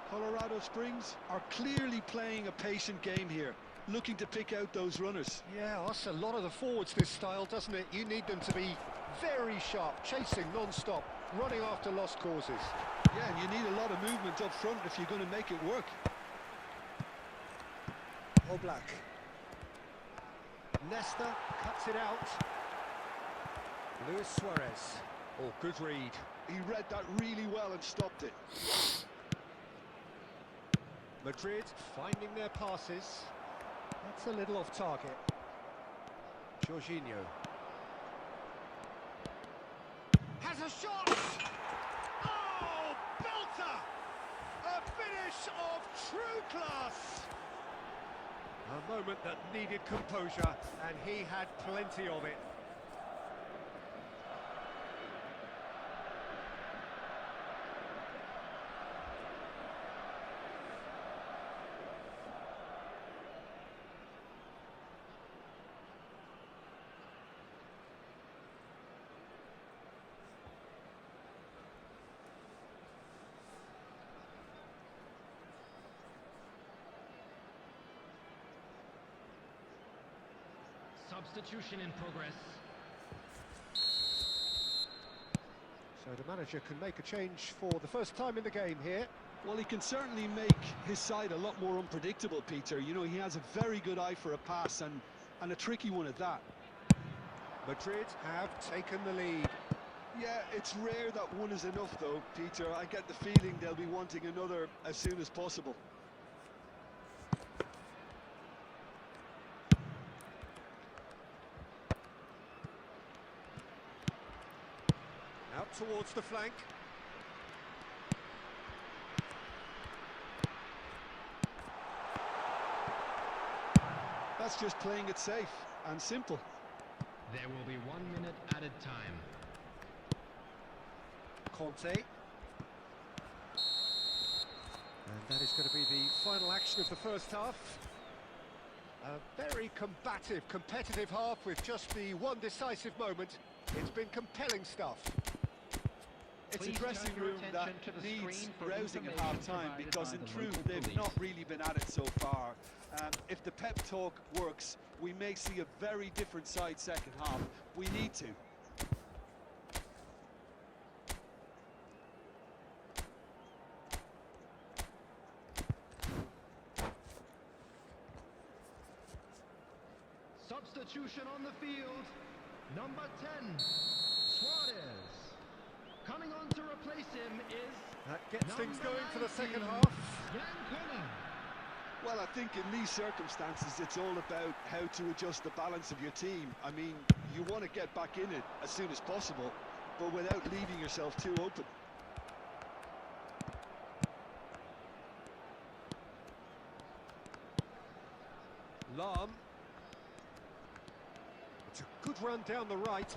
Colorado Springs are clearly playing a patient game here, looking to pick out those runners.
Yeah, that's a lot of the forwards, this style, doesn't it? You need them to be very sharp, chasing non-stop, running after lost causes.
Yeah, and you need a lot of movement up front if you're going to make it work.
Oblak. Leicester cuts it out. Luis Suarez. Oh, good read.
He read that really well and stopped it.
Madrid finding their passes. That's a little off target. Jorginho. Has a shot! Oh, belter! A finish of true class! A moment that needed composure, and he had plenty of it.
Substitution in progress.
So the manager can make a change for the first time in the game here.
Well, he can certainly make his side a lot more unpredictable, Peter. You know, he has a very good eye for a pass and a tricky one at that.
Madrid have taken the lead.
Yeah, it's rare that one is enough, though, Peter. I get the feeling they'll be wanting another as soon as possible.
Out towards the flank.
That's just playing it safe and simple.
There will be 1 minute added time.
Conte. And that is going to be the final action of the first half. A very combative, competitive half with just the one decisive moment. It's been compelling stuff.
It's a
Please
dressing
turn your
room that
attention to the
needs
screen for
rousing at
information
half-time
provided
because
by
in
the
truth
local
they've
police.
not really been at it so far. If the pep talk works, we may see a very different side second half. We need to.
Substitution on the field. Number 10, Suarez. Coming on to replace him is
That gets things
number
going for the second
19,
half.
Yankuna.
Well, I think in these circumstances it's all about how to adjust the balance of your team. I mean, you want to get back in it as soon as possible, but without leaving yourself too open.
Lahm. It's a good run down the right.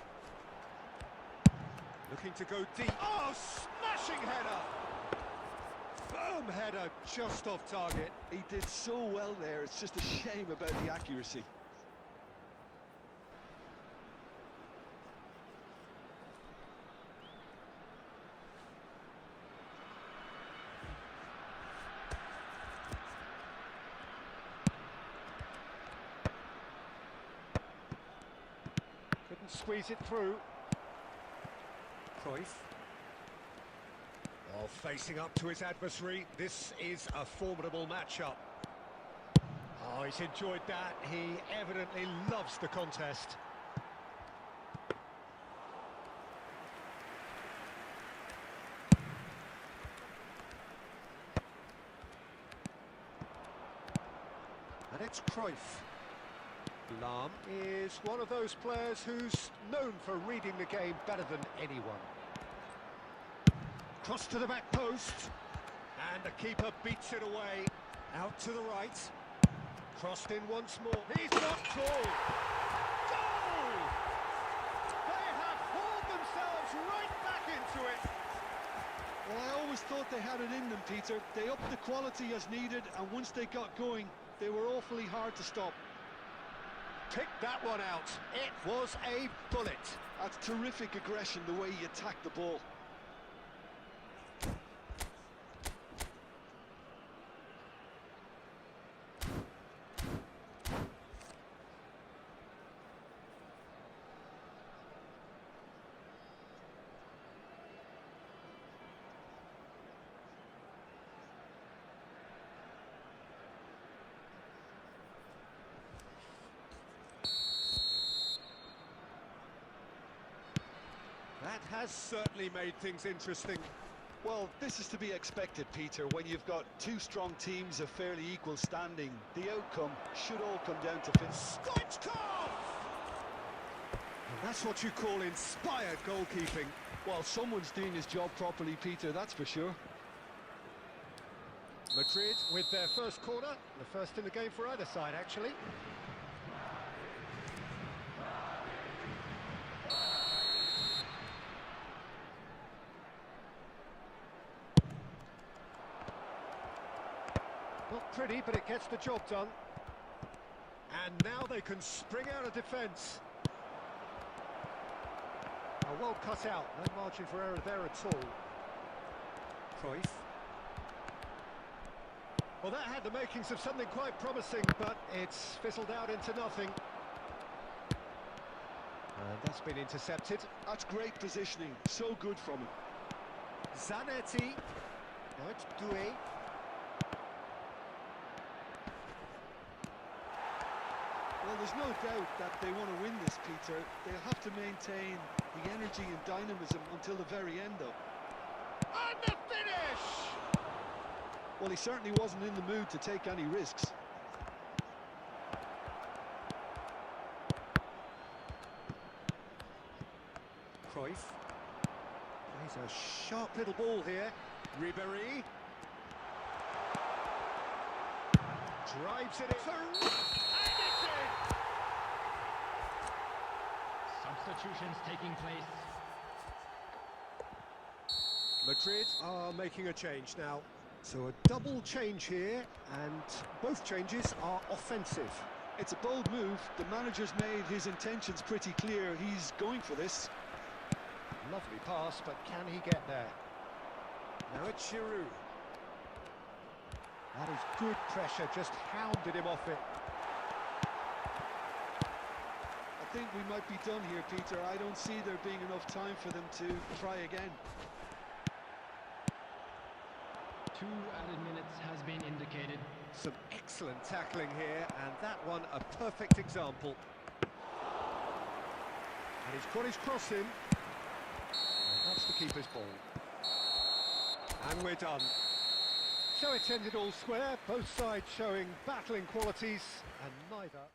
Looking to go deep. Oh, smashing header! Boom header, just off target.
He did so well there, it's just a shame about the accuracy.
Couldn't squeeze it through. Cruyff. Oh, facing up to his adversary. This is a formidable matchup. Oh, he's enjoyed that. He evidently loves the contest. And it's Cruyff. Lahm is one of those players who's known for reading the game better than anyone. Cross to the back post. And the keeper beats it away. Out to the right. Crossed in once more. He's got goal! Goal! They have hauled themselves right back into it.
Well, I always thought they had it in them, Peter. They upped the quality as needed, and once they got going, they were awfully hard to stop.
Picked that one out. It was a bullet.
That's terrific aggression, the way he attacked the ball.
has certainly made things interesting.
Well, this is to be expected, Peter. When you've got two strong teams of fairly equal standing, the outcome should all come down to finish.
Stoichkov! And that's what you call inspired goalkeeping.
Well, someone's doing his job properly, Peter, that's for sure.
Madrid with their first corner, the first in the game for either side, actually. Not pretty, but it gets the job done. And now they can spring out of defence. Oh, well cut out, no margin for error there at all. Cruyff. Well, that had the makings of something quite promising, but it's fizzled out into nothing. And that's been intercepted.
That's great positioning, so good from him.
Zanetti. Now it's Doué.
Well, there's no doubt that they want to win this, Peter. They'll have to maintain the energy and dynamism until the very end, though.
And the finish!
Well, he certainly wasn't in the mood to take any risks.
Cruyff. Plays a sharp little ball here. Ribéry. Drives it in. And it's in!
Substitutions taking place.
Madrid are making a change now. So a double change here, and both changes are offensive.
It's a bold move. The manager's made his intentions pretty clear. He's going for this.
Lovely pass, but can he get there? Now it's Giroud. That is good pressure, just hounded him off it.
I think we might be done here, Peter. I don't see there being enough time for them to try again.
2 added minutes has been indicated.
Some excellent tackling here, and that one a perfect example. And he's got his cross in. And that's the keeper's ball. And we're done. So it's ended all square, both sides showing battling qualities, and neither...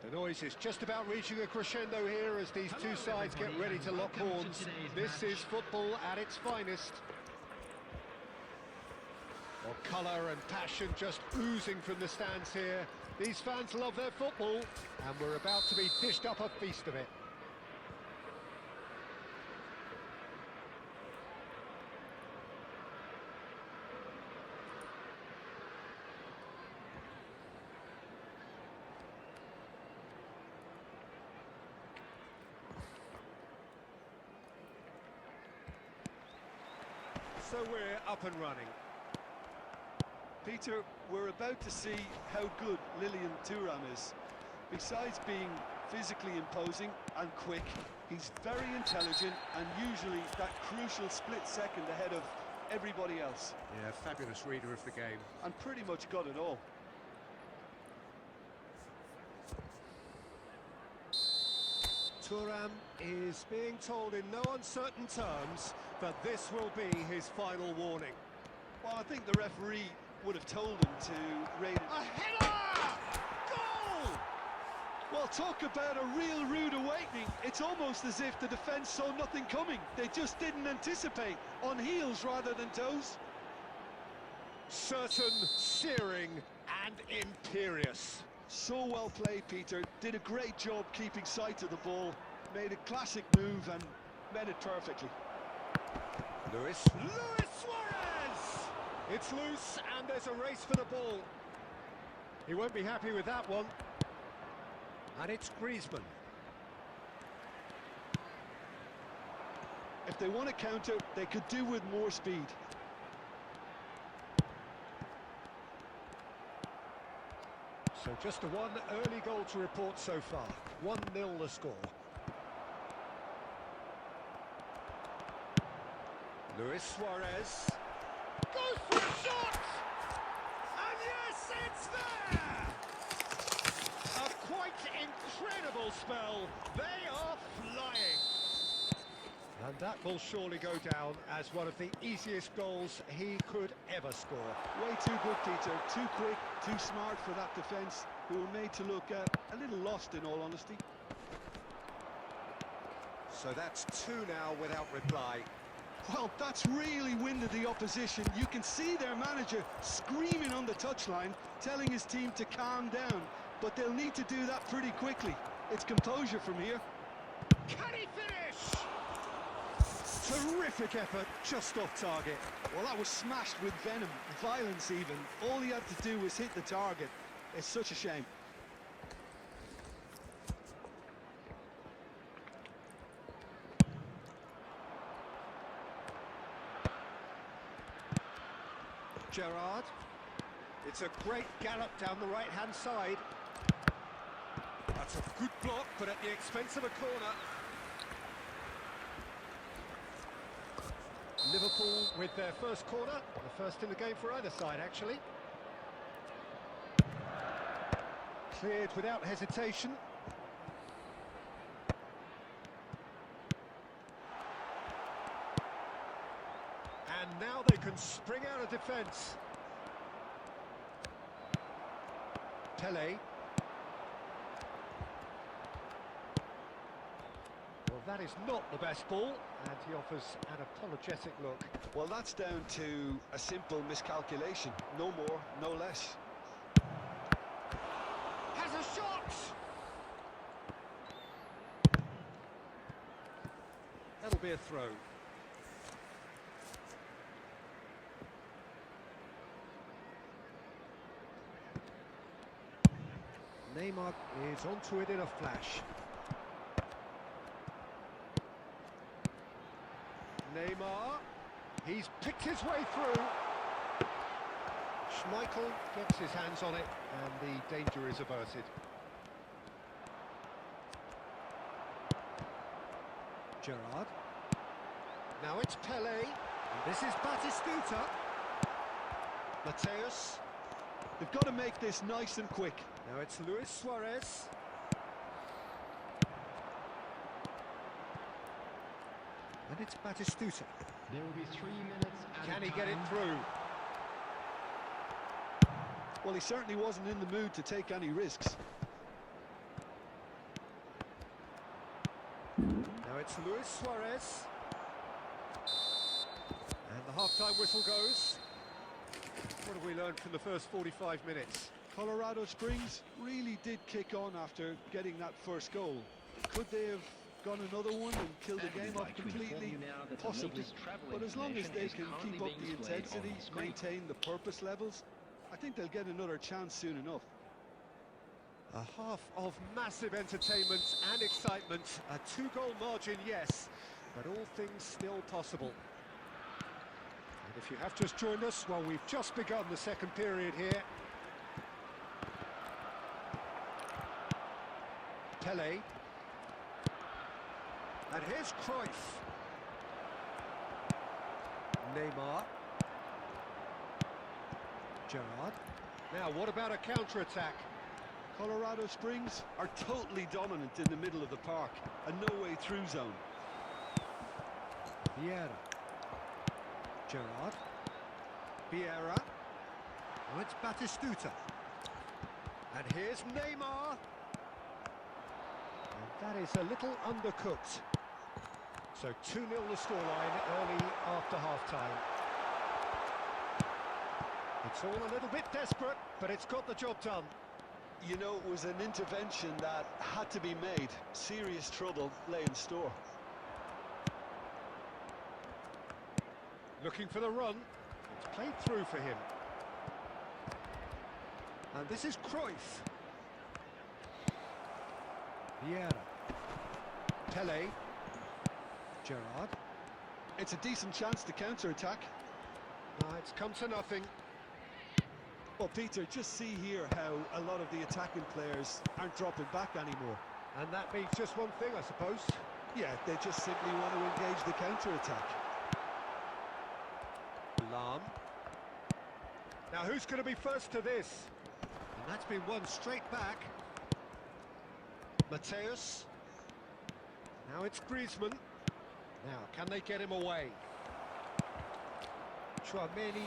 The noise is just about reaching a crescendo here as these two sides get ready to lock horns. This is football at its finest. Well, colour and passion just oozing from the stands here. These fans love their football, and we're about to be dished up a feast of it. So we're up and running.
Peter, we're about to see how good Lilian Thuram is. Besides being physically imposing and quick, he's very intelligent and usually that crucial split second ahead of everybody else.
Yeah, fabulous reader of the game.
And pretty much got it all.
Thuram is being told in no uncertain terms that this will be his final warning.
Well, I think the referee would have told him to rate it.
A header! Goal!
Well, talk about a real rude awakening. It's almost as if the defence saw nothing coming. They just didn't anticipate, on heels rather than toes.
Certain, searing and imperious.
So well played, Peter. Did a great job keeping sight of the ball. Made a classic move and met it perfectly.
Luis Suarez! It's loose and there's a race for the ball. He won't be happy with that one. And it's Griezmann.
If they want to counter, they could do with more speed.
So just the one early goal to report so far. 1-0 the score. Luis Suarez goes for a shot! And yes, it's there! A quite incredible spell. They are flying. And that will surely go down as one of the easiest goals he could ever score.
Way too good, Peter. Too quick, too smart for that defence, who were made to look a little lost in all honesty.
So that's 2 now without reply.
Well, that's really winded the opposition. You can see their manager screaming on the touchline, telling his team to calm down. But they'll need to do that pretty quickly. It's composure from here.
Can he finish? Terrific effort, just off target.
Well, that was smashed with venom, violence even. All he had to do was hit the target. It's such a shame.
Gerrard. It's a great gallop down the right-hand side. That's a good block, but at the expense of a corner. Liverpool with their first corner, the first in the game for either side, actually. Cleared without hesitation. And now they can spring out of defence. Pele. Well, that is not the best ball, and he offers an apologetic look.
Well, that's down to a simple miscalculation. No more, no less.
Has a shot! That'll be a throw. Neymar is onto it in a flash. Neymar, he's picked his way through. Schmeichel gets his hands on it and the danger is averted. Gerrard. Now it's Pele, and this is Batistuta. Mateus.
They've got to make this nice and quick.
Now it's Luis Suarez. And it's Batistuta.
There will be 3 minutes at
Can
a
he get it
time.
through?
Well, he certainly wasn't in the mood to take any risks.
Now it's Luis Suarez. And the half-time whistle goes. What have we learned from the first 45 minutes?
Colorado Springs really did kick on after getting that first goal. Could they have gone another one and killed the game off completely? Possibly. But as long as they can keep up the intensity, maintain the purpose levels, I think they'll get another chance soon enough.
A half of massive entertainment and excitement. A 2-goal margin, yes, but all things still possible. If you have just joined us, well, we've just begun the second period here. Pele. And here's Cruyff. Neymar. Gerrard. Now, what about a counter-attack?
Colorado Springs are totally dominant in the middle of the park, a no-way-through zone.
Vieira. Gerrard. Vieira. Oh, it's Batistuta. And here's Neymar. And that is a little undercooked. So 2-0 the scoreline early after half-time. It's all a little bit desperate, but it's got the job done.
You know, it was an intervention that had to be made. Serious trouble lay in store.
Looking for the run. It's played through for him. And this is Cruyff. Vieira. Pele. Gerrard.
It's a decent chance to counter-attack.
It's come to nothing.
Well, Peter, just see here how a lot of the attacking players aren't dropping back anymore.
And that means just one thing, I suppose.
Yeah, they just simply want to engage the counter-attack.
Lahm. Now, who's going to be first to this? And that's been won straight back. Mateus. Now it's Griezmann. Now, can they get him away? Chouameni.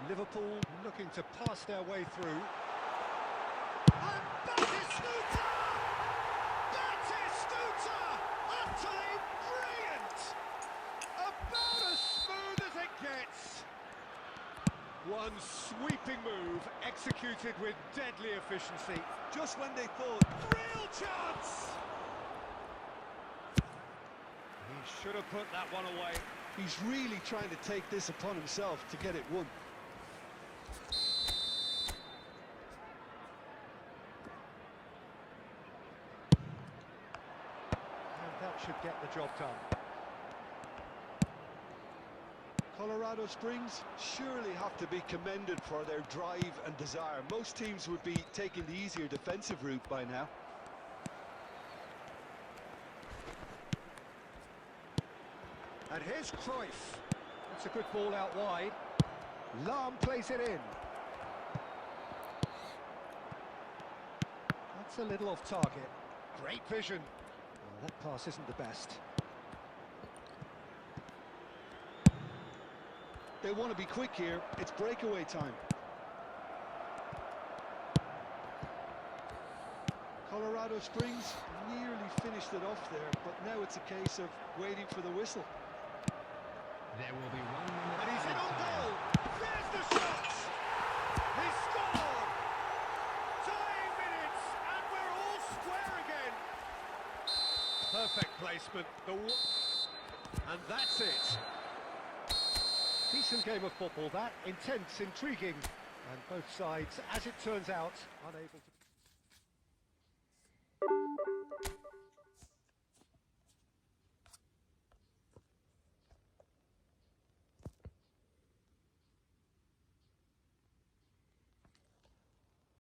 Liverpool looking to pass their way through. And Batistuta! Batistuta! Utterly brilliant! About as smooth as it gets. One sweeping move executed with deadly efficiency.
Just when they thought,
Real chance! He should have put that one away.
he's really trying to take this upon himself to get it won.
And that should get the job done.
Colorado Springs surely have to be commended for their drive and desire. Most teams would be taking the easier defensive route by now.
And here's Cruyff. That's a good ball out wide. Lahm plays it in. That's a little off target. Great vision. Well, that pass isn't the best.
They want to be quick here. It's breakaway time. Colorado Springs nearly finished it off there, but now it's a case of waiting for the whistle.
There will be 1 minute.
And he's in
added
on
time.
goal. There's the shot. He scored. Dying minutes, and we're all square again. Perfect placement. And that's it. Decent game of football, that. Intense, intriguing. And both sides, as it turns out, unable to...